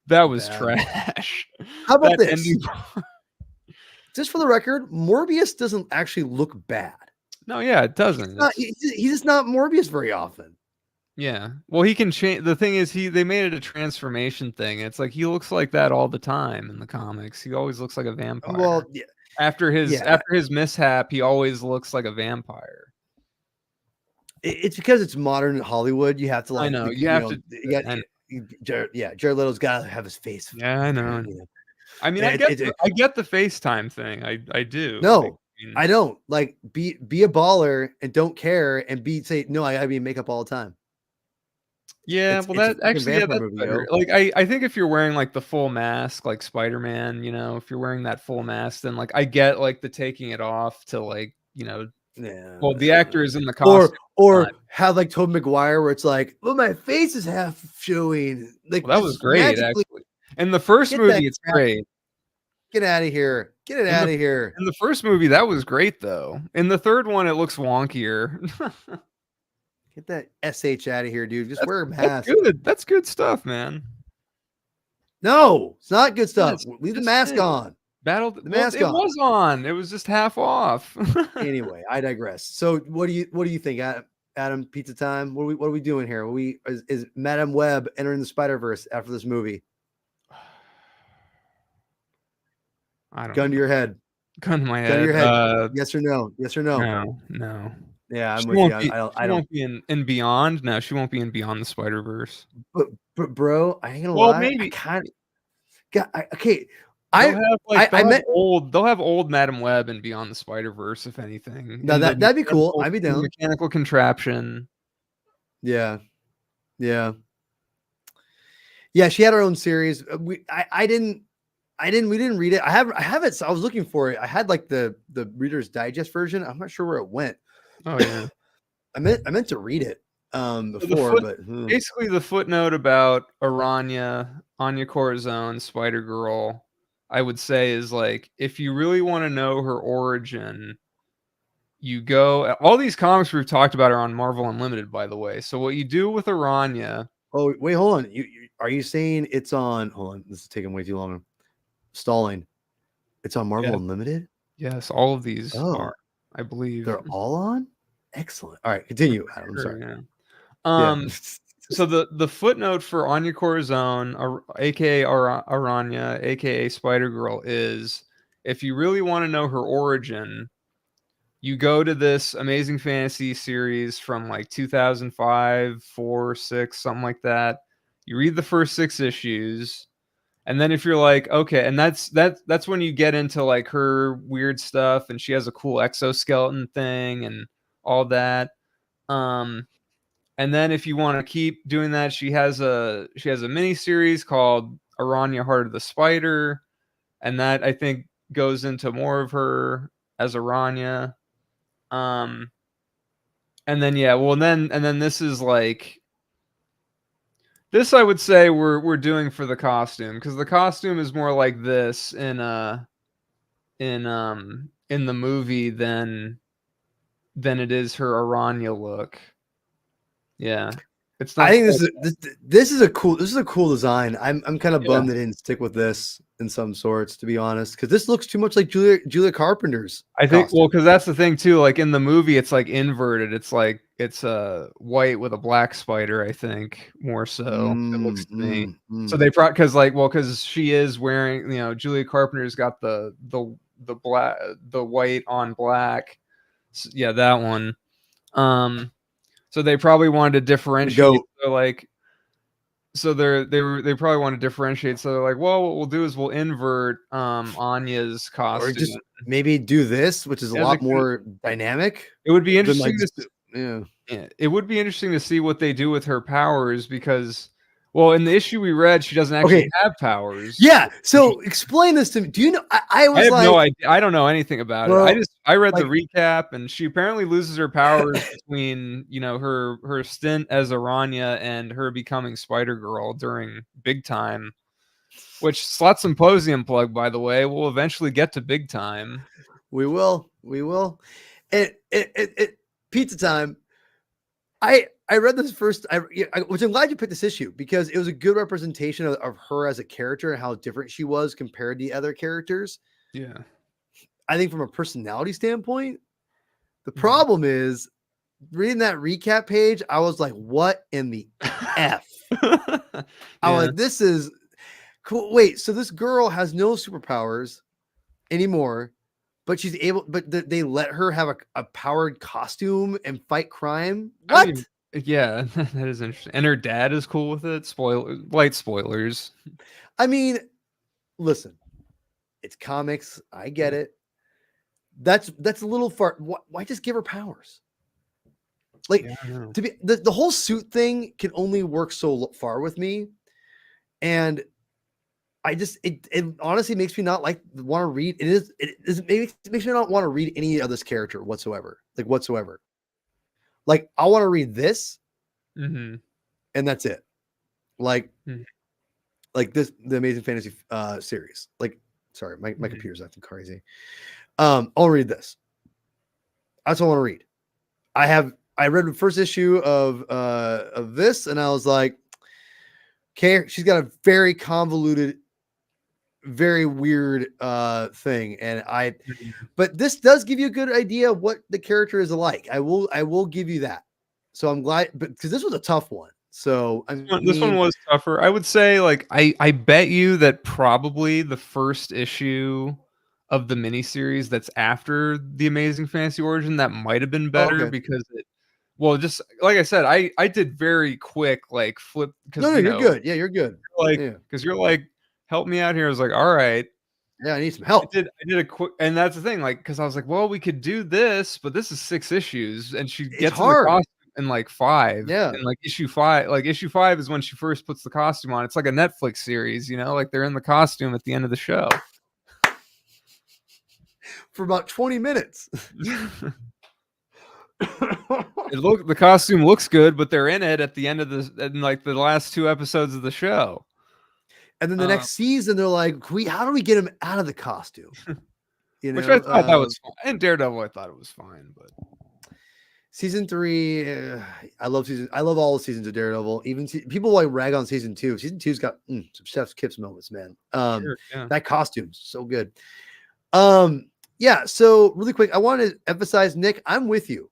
that was trash. How about this? Just for the record, Morbius doesn't actually look bad. No, yeah, it doesn't. He's just not Morbius very often. Yeah. Well, he can change. The thing is, they made it a transformation thing. It's like he looks like that all the time in the comics. He always looks like a vampire. Well, yeah. After his mishap, he always looks like a vampire. It's because it's modern Hollywood. You have to like. I know. Jared Leto's got to have his face. Yeah, I know. I mean, I get the FaceTime thing. I do. No, I don't. Like, be a baller and don't care, and say no. I gotta be in makeup all the time. Yeah, that's better. Like, I think if you're wearing like the full mask, like Spider-Man, if you're wearing that full mask, then like I get like the taking it off to like well, the actor is in the costume, or have like Tobey Maguire where it's like, well, my face is half showing. Like that was great actually. In the first movie, it's great. Get out of here. Get it out of here. In the first movie, that was great though. In the third one, it looks wonkier. Get that SH out of here, dude. Just wear a mask. That's good stuff, man. No, it's not good stuff. Leave the mask on. The mask on. It was on. It was just half off. Anyway, I digress. So what do you think, Adam? Pizza time. What are we doing here? Is Madame Web entering the Spider-Verse after this movie? I don't Gun to your head. Gun to my head. Gun to your head. Yes or no? Yes or no? No. Yeah, I'm she with won't you. Be, I don't be in Beyond. No, she won't be in Beyond the Spider-Verse. But bro, I ain't gonna well, lie. Maybe. Okay. They'll have old Madame Web and Beyond the Spider-Verse, if anything. No, that'd be cool. I'd be down. Mechanical contraption. Yeah. She had her own series. We didn't read it. I have it. So I was looking for it. I had like the Reader's Digest version. I'm not sure where it went. Oh yeah. I meant to read it before, but basically the footnote about Anya Corazon, Spider-Girl, I would say is like, if you really want to know her origin, you go. All these comics we've talked about are on Marvel Unlimited, by the way. So what you do with Aranya? Oh wait, hold on. Are you saying it's on? Hold on, this is taking way too long. Stalling. It's on Marvel Unlimited. Yes, all of these are. I believe they're all on. Excellent. All right, continue, Adam. I'm Sure, sorry. yeah. Yeah. So the footnote for Anya Corazon, aka Aranya, aka Spider Girl, is if you really want to know her origin, you go to this Amazing Fantasy series from like 2005, 4, 6, something like that. You read the first 6 issues, and then if you're like, okay, and that's when you get into like her weird stuff, and she has a cool exoskeleton thing and all that. Um, and then if you want to keep doing that, she has a mini series called Aranya Heart of the Spider, and that I think goes into more of her as Aranya. Um, and then yeah, well and then this is like this I would say we're doing for the costume, because the costume is more like this in the movie than it is her Aranya look. Yeah. It's I not think quite, this is a cool design. I'm kind of yeah. bummed they didn't stick with this in some sorts, to be honest, because this looks too much like Julia Carpenter's I think, well, costume. because that's the thing too. Like in the movie, it's like inverted. It's like it's white with a black spider. I think more so. It looks to me. So they brought because she is wearing, Julia Carpenter's got the black, the white on black. Yeah, that one. Um, so they probably wanted to The differentiate. goat. So like, they probably want to differentiate. So they're like, well, what we'll do is we'll invert Anya's Or costume. just maybe do this, which is a Yeah, they lot could. more dynamic It would be than like interesting to just, yeah. Yeah, it would be interesting to see what they do with her powers because, well, in the issue we read, she doesn't actually Okay. have powers. Yeah. Which is, So explain this to me. Do you know? I I was have no like, idea. I don't know anything about it. bro, I read the like, recap, and she apparently loses her powers between her stint as Aranya and her becoming Spider Girl during Big Time, which Slot Symposium plug, by the way. We'll eventually get to Big Time. we will. It pizza time. I read this first, which I'm glad you picked this issue because it was a good representation of her as a character and how different she was compared to the other characters. Yeah. I think from a personality standpoint, the Mhm. problem is reading that recap page, I was like, what in the F? I was Yeah. like, this is cool. Wait, so this girl has no superpowers anymore, but she's able, but they let her have a powered costume and fight crime. I don't What? even. Yeah, that is interesting. And her dad is cool with it. Light spoilers. I mean, listen, it's comics. I get it. That's a little far. Why just give her powers? Like, Yeah, I know. to be the whole suit thing can only work so far with me, and I just it honestly makes me not like want to read. It makes me not want to read any of this character whatsoever. Like whatsoever. Like I want to read this, Mm-hmm. and that's it. Like Mm-hmm. like the Amazing Fantasy series. Like, sorry, my Mm-hmm. computer's acting crazy. I'll read this. That's what I want to read. I read the first issue of this, and I was like, okay, she's got a very convoluted, very weird thing. And but this does give you a good idea of what the character is like. I will give you that. So I'm glad, but because this was a tough one. So I This one mean, was tougher. I would say, like, I bet you that probably the first issue of the miniseries that's after the Amazing Fantasy Origin that might have been oh, better okay. because well, just like I said, I did very quick like flip because No, you're good. Yeah, you're good. Yeah, you're like help me out here. I was like, all right. yeah, I need some I help. did I did a quick, and that's the thing, like, because I was like, well, we could do this, but this is 6 issues, and she It's gets in the hard. costume in like 5, Yeah, and like issue 5 is when she first puts the costume on. It's like a Netflix series, like they're in the costume at the end of the show. for about 20 minutes. The costume looks good, but they're in it at the end of in like the last 2 episodes of the show. And then the next season, they're like, how do we get him out of the costume? Which I thought that was fine. And Daredevil, I thought it was fine, but season 3, I love all the seasons of Daredevil. Even people like rag on season 2. Season 2's got some chef's kiss moments, man. sure, yeah. That costume's so good. Yeah. So really quick, I want to emphasize, Nick, I'm with you.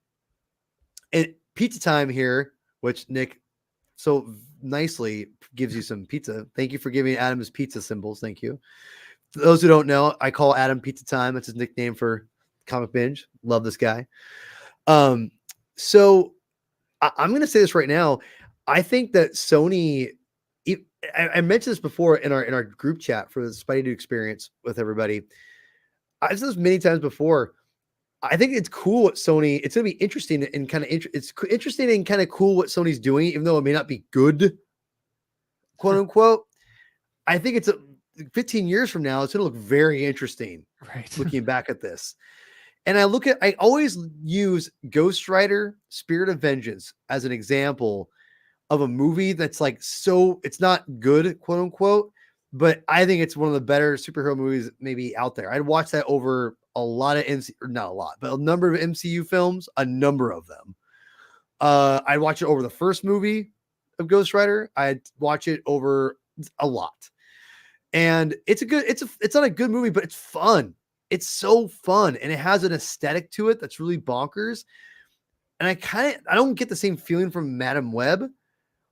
And pizza time here, which Nick so nicely gives you some pizza. Thank you for giving Adam his pizza symbols. Thank you. For those who don't know, I call Adam Pizza Time. That's his nickname for Comic Binge. Love this guy. So I'm going to say this right now. I think that Sony. I mentioned this before in our group chat for the Spidey Dude experience with everybody. I've said this many times before. I think it's cool what Sony. It's going to be interesting and kind of it's interesting and kind of cool what Sony's doing, even though it may not be good, quote unquote. I think it's 15 years from now. It's going to look very interesting. Right. Looking back at this, and I always use Ghost Rider: Spirit of Vengeance as an example of a movie that's like it's not good, quote unquote, but I think it's one of the better superhero movies maybe out there. I'd watch that over a lot of not a lot, but a number of MCU films, a number of them. I'd watch it over the first movie of Ghost Rider. I'd watch it over a lot. And it's not a good movie, but it's fun. It's so fun. And it has an aesthetic to it that's really bonkers. And I don't get the same feeling from Madam Web,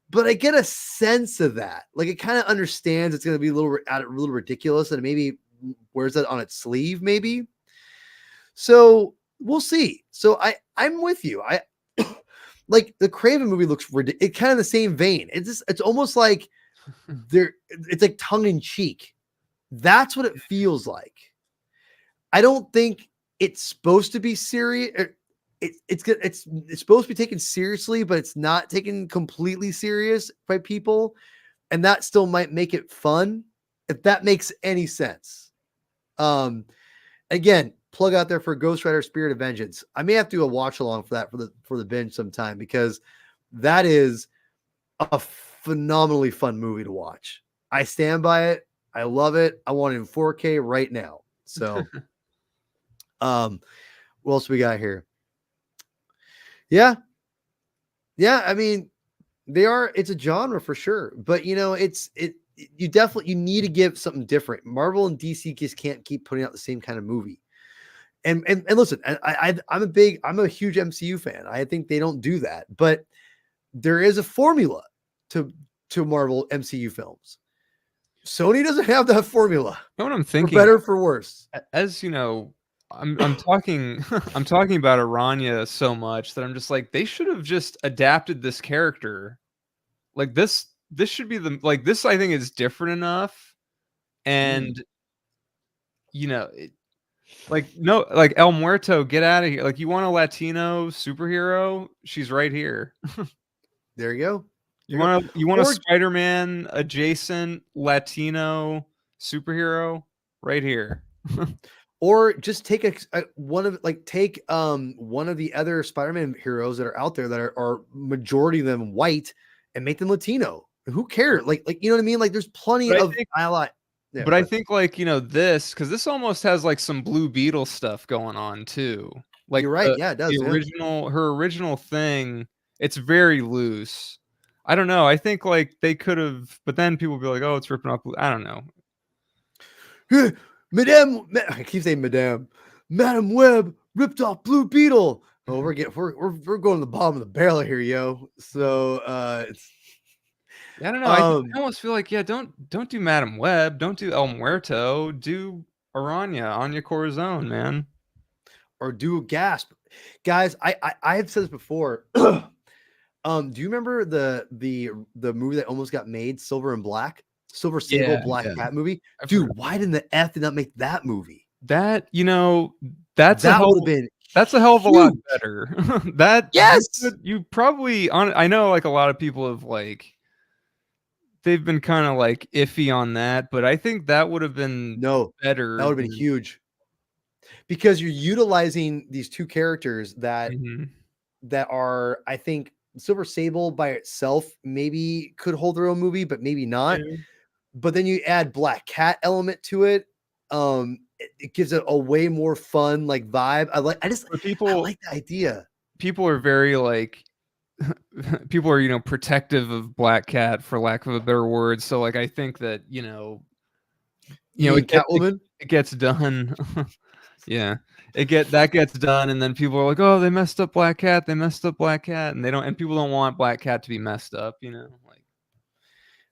but I get a sense of that. Like it kind of understands it's going to be a little ridiculous and maybe wears that on its sleeve, maybe. So we'll see. So I'm with you. I like the Kraven movie looks ridiculous. It's kind of the same vein. It's almost like it's like tongue in cheek. That's what it feels like. I don't think it's supposed to be serious. It's supposed to be taken seriously, but it's not taken completely serious by people, and that still might make it fun, if that makes any sense. Again, plug out there for Ghost Rider: Spirit of Vengeance. I may have to do a watch along for that for the binge sometime, because that is a phenomenally fun movie to watch. I stand by it. I love it. I want it in 4K right now. So, what else we got here? Yeah. I mean, it's a genre for sure, but you you need to give something different. Marvel and DC just can't keep putting out the same kind of movie. And listen, I'm a huge MCU fan. I think they don't do that, but there is a formula to Marvel MCU films. Sony doesn't have that formula. You know what I'm thinking? For better, for worse. As you know, I'm talking I'm talking about Aranya so much that I'm just like, they should have just adapted this character. Like this should be this I think is different enough. And like El Muerto, get out of here. Like, you want a Latino superhero? She's right here. There you go. You want a Spider-Man adjacent Latino superhero? Right here. Or just take one of the other Spider-Man heroes that are out there that are majority of them white, and make them Latino. Who cares? Like you know what I mean? Like there's plenty of ally. Yeah, but I think this, because this almost has like some Blue Beetle stuff going on too. Like, you're right. Yeah, it does. Her original thing, it's very loose. I don't know. I think like they could have, but then people will be like, oh, it's ripping off. I don't know. I keep saying Madam Web ripped off Blue Beetle. Oh, we're going to the bottom of the barrel here, yo. So I don't know. I almost feel like, don't do Madam Web, don't do El Muerto, do Anya Corazon, man. Or do Gasp. Guys, I have said this before. Do you remember the movie that almost got made, Silver Sable Black Cat movie? Dude, why didn't the F did not make that movie? That's a hell of a lot better. You probably I know like a lot of people have they've been kind of like iffy on that, but I think that would have been better. That would have been huge, because you're utilizing these two characters that are, I think, Silver Sable by itself maybe could hold their own movie, but maybe not. Yeah. But then you add Black Cat element to it. It gives it a way more fun vibe. I like the idea. People are very people are protective of Black Cat, for lack of a better word. So I think that it gets done. Yeah. That gets done, and then people are like, "Oh, they messed up Black Cat. They messed up Black Cat," and people don't want Black Cat to be messed up. Like, I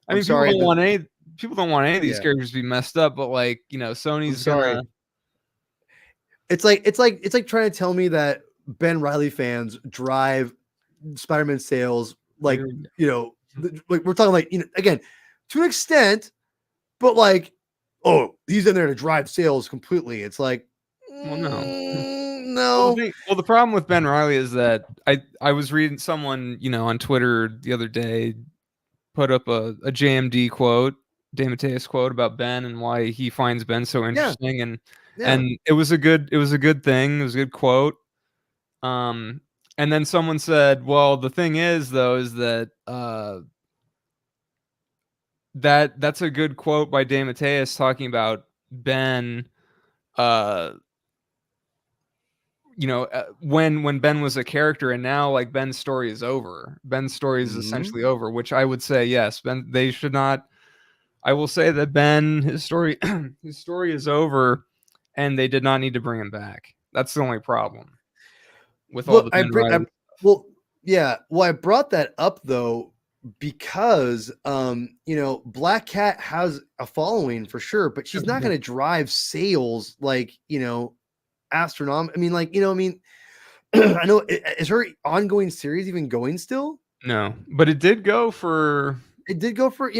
I'm mean, people sorry. don't want any of these Yeah, characters to be messed up, but like, I'm Sony's sorry. gonna. It's like trying to tell me that Ben Riley fans drive Spider-Man sales like You're- like we're talking like again to an extent, but like he's in there to drive sales completely. It's like Well, no. no. Well, the problem with Ben Riley is that I was reading someone on Twitter the other day put up a JMD quote, DeMatteis quote about Ben and why he finds Ben so Yeah, interesting, and yeah. it was a good thing. It was a good quote. Um, and then someone said, "Well, the thing is, though, is that that's a good quote by DeMatteis talking about Ben. Uh, when Ben was a character, and now like Ben's story is over. Ben's story is Mhm. essentially over, which I would say yes. Ben, they should not. I will say that Ben, his story, his story is over, and they did not need to bring him back. That's the only problem with all Look, the Ben I Riley. well, yeah. Well, I brought that up though because Black Cat has a following for sure, but she's not going to drive sales like astronomical. I mean, like I mean, I know. Is her ongoing series even going still? No, but it did go for It did go for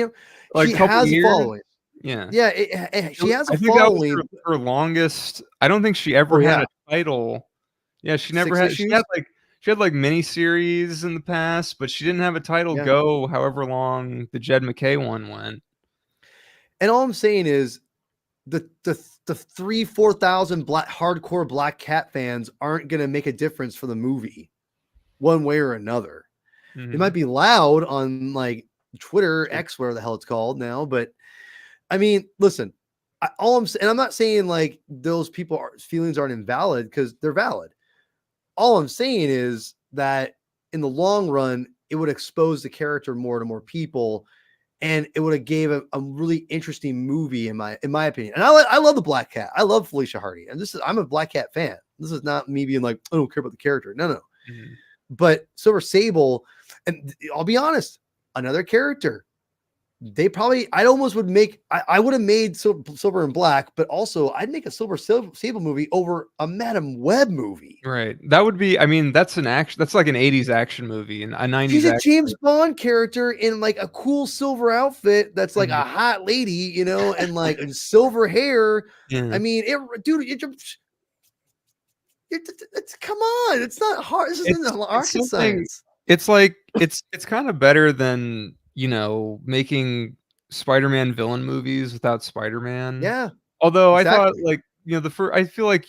like she a couple has a years. following. Yeah, Yeah, she has a I think that was following. her longest. I don't think she ever Oh had yeah, a title. Yeah, she never six had. issues. She had like mini series in the past, but she didn't have a title Yeah, go however long the Jed McKay one went. and all I'm saying is the 3,000-4,000 black hardcore Black Cat fans aren't going to make a difference for the movie one way or another. It might Hmm. be loud on like Twitter, X, whatever the hell it's called now, but I mean, listen, and I'm not saying like those feelings aren't invalid because they're valid. All I'm saying is that in the long run, it would expose the character more to more people, and it would have gave a really interesting movie in my opinion. And I love the Black Cat. I love Felicia Hardy, and I'm a Black Cat fan. This is not me being like I don't care about the character. No, no. Hmm. But Silver Sable, and I'll be honest, another character. I'd almost would make, I would have made Silver and Black, but also I'd make a Sable movie over a Madam Web movie. Right. That would be. I mean, that's an action. That's like an '80s action movie and a She's '90s a action James Bond character in like a cool silver outfit that's like movie. a hot lady, and like silver hair. Yeah. I mean, dude, come on, it's not hard. This isn't It's rocket something. science. It's like it's kind of better than making Spider-Man villain movies without Spider-Man. Yeah, Although I thought exactly. like the first, I feel like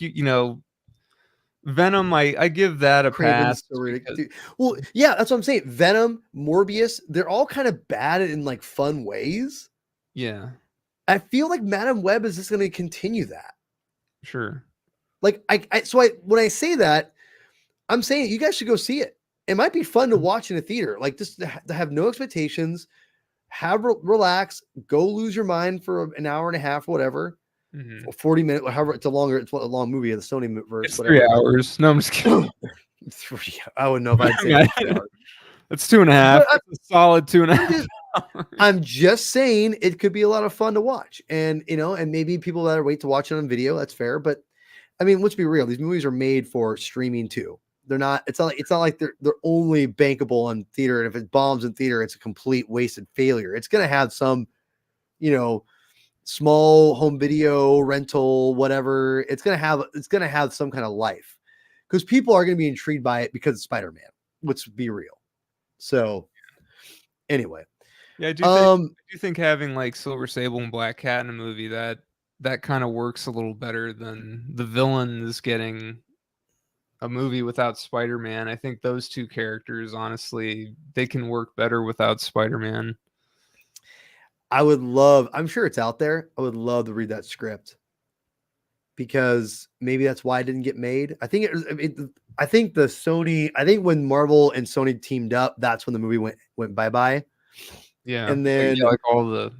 Venom. I give that a Kraven pass is so ridiculous. because Dude. Well, yeah, that's what I'm saying. Venom, Morbius, they're all kind of bad in like fun ways. yeah, I feel like Madam Web is just going to continue that. sure. Like when I say that, I'm saying you guys should go see it. It might be fun to watch in a theater, like just to have no expectations, relax, go lose your mind for an hour and a half, whatever, Hmm. or 40 minutes, however it's a long movie of the Sony verse, It's 3 hours. No, I'm just kidding. I wouldn't know if I'd say I it was mean, 3 hours, it's 2.5. but It's a solid two and a I'm half just hours. I'm just saying it could be a lot of fun to watch, and and maybe people that are wait to watch it on video, that's fair. But I mean, let's be real; these movies are made for streaming too. They're not. It's not like they're only bankable on theater, and if it bombs in theater, it's a complete wasted failure. It's going to have some, you know, small home video rental, whatever. It's going to have some kind of life because people are going to be intrigued by it because it's Spider Man. Let's be real. So anyway, Yeah, um, I do think having like Silver Sable and Black Cat in a movie that kind of works a little better than the villains getting a movie without Spider-Man. I think those two characters, honestly, they can work better without Spider-Man. I'm sure it's out there. I would love to read that script because maybe that's why it didn't get made. I think when Marvel and Sony teamed up, that's when the movie went bye-bye. Yeah, And then like all the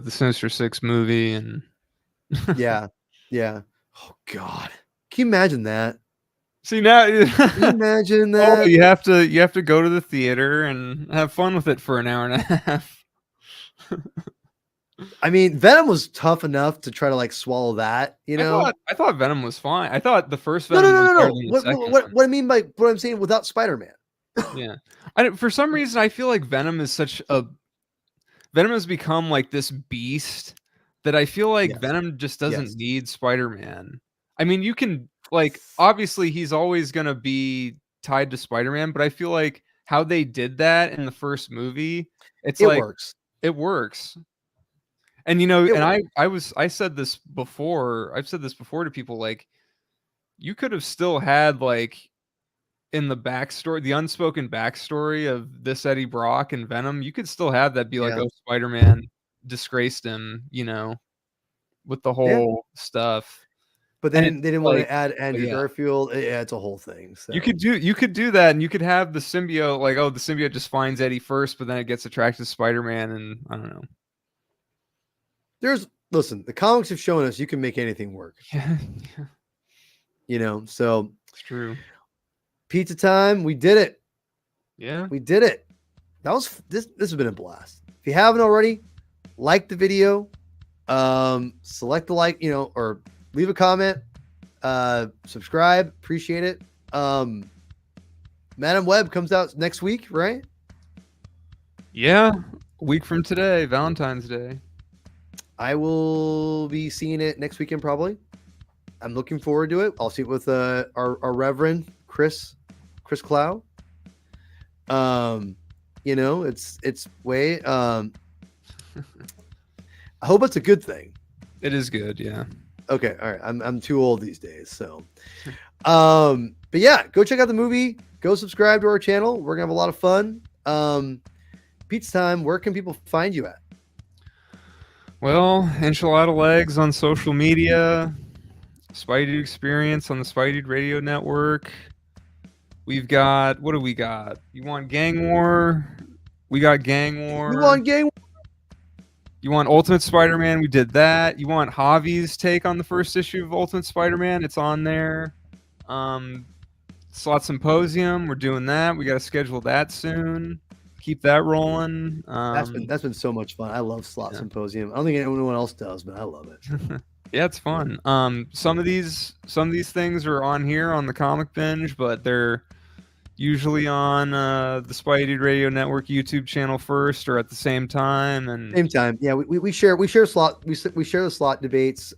Sinister Six movie and yeah. Yeah. Oh God. Can you imagine that? See now, Can you imagine oh, that? you have to go to the theater and have fun with it for an hour and a half. I mean, Venom was tough enough to try to like swallow that, you know? I thought Venom was fine. I thought the first No, no, Venom no, was no, better no. than the What, second what, one. what I mean by what I'm saying without Spider-Man. Yeah, for some reason I feel like Venom has become like this beast that I feel like Yes, Venom just doesn't yes, need Spider-Man. I mean, you can like obviously he's always gonna be tied to Spider-Man, but I feel like how they did that in the first movie, it's it like works. it works. And you know, It and works. I said this before. I've said this before to people like you could have still had like in the backstory, the unspoken backstory of this Eddie Brock and Venom, you could still have that be like, Yeah, oh, Spider-Man disgraced him, you know, with the yeah. whole stuff. But And it's they didn't want like, to add but Andrew yeah, Garfield. Yeah, it's a whole thing. So you could do that, and you could have the symbiote like, oh, the symbiote just finds Eddie first, but then it gets attracted to Spider-Man, and I don't know. listen, the comics have shown us you can make anything work. Yeah, You know, so it's true. pizza time, we did it. Yeah. We did it. That was this has been a blast. If you haven't already, like the video, select the like, you know, or leave a comment, subscribe, appreciate it. Madam Web comes out next week, right? Yeah. A week from today, Valentine's Day. I will be seeing it next weekend probably. I'm looking forward to it. I'll see it with our Reverend Chris Clow. You know, it's way. I hope it's a good thing. It is good, yeah. Okay, all right. I'm too old these days, so. But yeah, go check out the movie. Go subscribe to our channel. We're gonna have a lot of fun. Pizza time. Where can people find you at? Well, enchilada legs on social media, Spidey Experience on the Spidey Radio Network. We've got what do we got? You want Gang War? We got Gang War. You want game? You want Ultimate Spider-Man? We did that. You want Javi's take on the first issue of Ultimate Spider-Man? It's on there. Slot Symposium, we're doing that. We got to schedule that soon. Keep that rolling. That's been so much fun. I love Slot Symposium. I don't think anyone else does, but I love it. Yeah, it's fun. Some of these things are on here on the Comic Binge, but they're usually on the Spidey Radio Network YouTube channel first or at the same time. And same time, yeah, we share slot we share the slot debates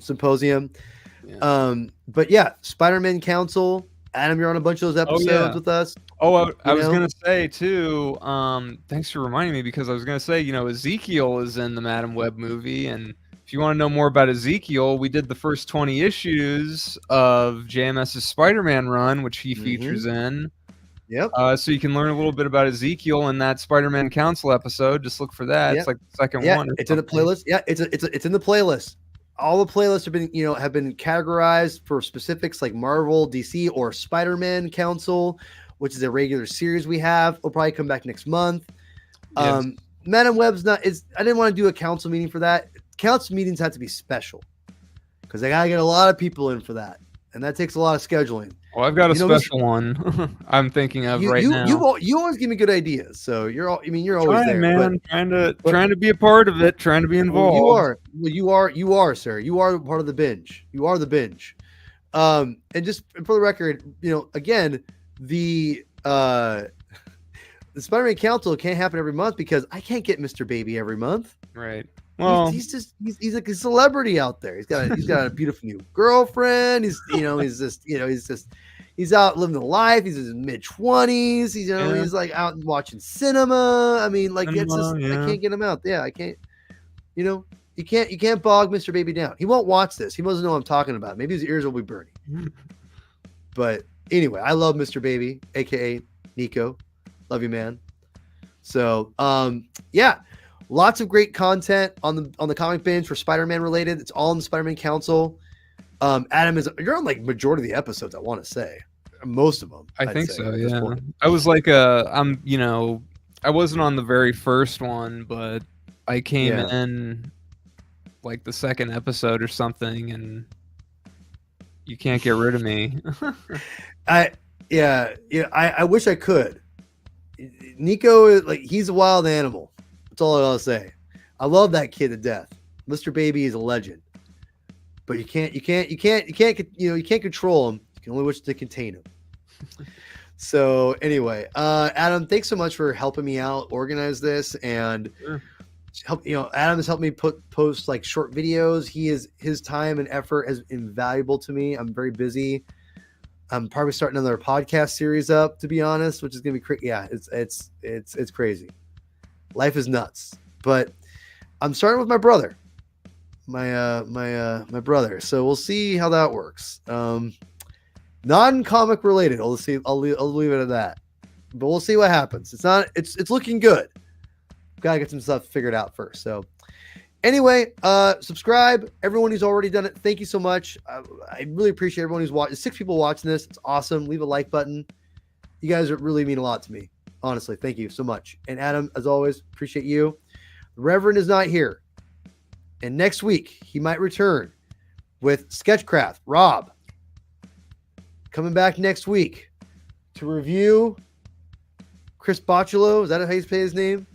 symposium. Yeah. But yeah, Spider-Man Council. Adam, you're on a bunch of those episodes with us. Oh, I was gonna say too. Thanks for reminding me because I was gonna say, you know, Ezekiel is in the Madam Web movie, and if you want to know more about Ezekiel, we did the first 20 issues of JMS's Spider-Man run, which he features in. Yep. So you can learn a little bit about Ezekiel in that Spider-Man Council episode. Just look for that. Yep. It's like the second one. It's in the playlist. Yeah, it's in the playlist. All the playlists have been categorized for specifics like Marvel, DC, or Spider-Man Council, which is a regular series we have. It'll probably come back next month. Yes. Madam Web's I didn't want to do a council meeting for that. Council meetings have to be special because I gotta get a lot of people in for that, and that takes a lot of scheduling. Well, I've got a special one I'm thinking of now. You always give me good ideas, so you're always there, man. Trying to be a part of it, trying to be involved. You are, sir. You are part of the binge. You are the binge. And just for the record, again, the Spider-Man Council can't happen every month because I can't get Mr. Baby every month. Right. Well, he's like a celebrity out there. He's got a beautiful new girlfriend. He's out living the life. He's in his mid-20s. He's like out watching cinema. I mean, like I can't get him out. Yeah, I can't. You can't bog Mr. Baby down. He won't watch this. He doesn't know what I'm talking about. Maybe his ears will be burning. But anyway, I love Mr. Baby, aka Nico. Love you, man. So, yeah. Lots of great content on the Comic Binge for Spider-Man related. It's all in the Spider-Man Council. Adam, you're on like majority of the episodes, I want to say. Most of them. I think so, yeah. I was like I wasn't on the very first one, but I came in like the second episode or something, and You can't get rid of me. I wish I could. Nico is like, he's a wild animal. That's all I'll say. I love that kid to death. Mr. Baby is a legend. But you can't control him. You can only wish to contain him. So anyway, Adam, thanks so much for helping me out organize this and Adam has helped me post like short videos. His time and effort is invaluable to me. I'm very busy. I'm probably starting another podcast series up, to be honest, which is gonna be crazy. Yeah, it's crazy. Life is nuts. But I'm starting with my brother. My brother. So we'll see how that works. Non-comic related. I'll leave it at that. But we'll see what happens. It's looking good. Gotta get some stuff figured out first. So anyway, subscribe. Everyone who's already done it, thank you so much. I really appreciate everyone who's watching. 6 people watching this. It's awesome. Leave a like button. You guys really mean a lot to me. Honestly, thank you so much. And Adam, as always, appreciate you. The Reverend is not here. And next week, he might return with Sketchcraft. Rob, coming back next week to review Chris Bocciolo. Is that how you say his name?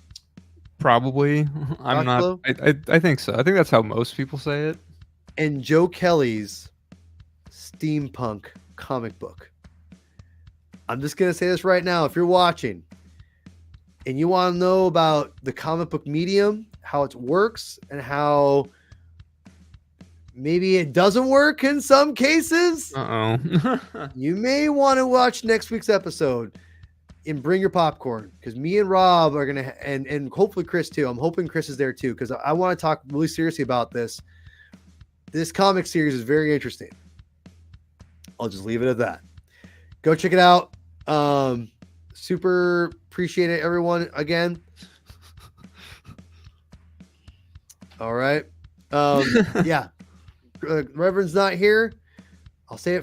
Probably. I'm not. I think so. I think that's how most people say it. And Joe Kelly's steampunk comic book. I'm just going to say this right now. If you're watching and you want to know about the comic book medium, how it works, and how maybe it doesn't work in some cases, you may want to watch next week's episode and bring your popcorn, because me and Rob are going to, and hopefully Chris too. I'm hoping Chris is there too, because I want to talk really seriously about this. This comic series is very interesting. I'll just leave it at that. Go check it out. Super appreciate it, everyone, again. All right. Yeah. Reverend's not here. I'll say it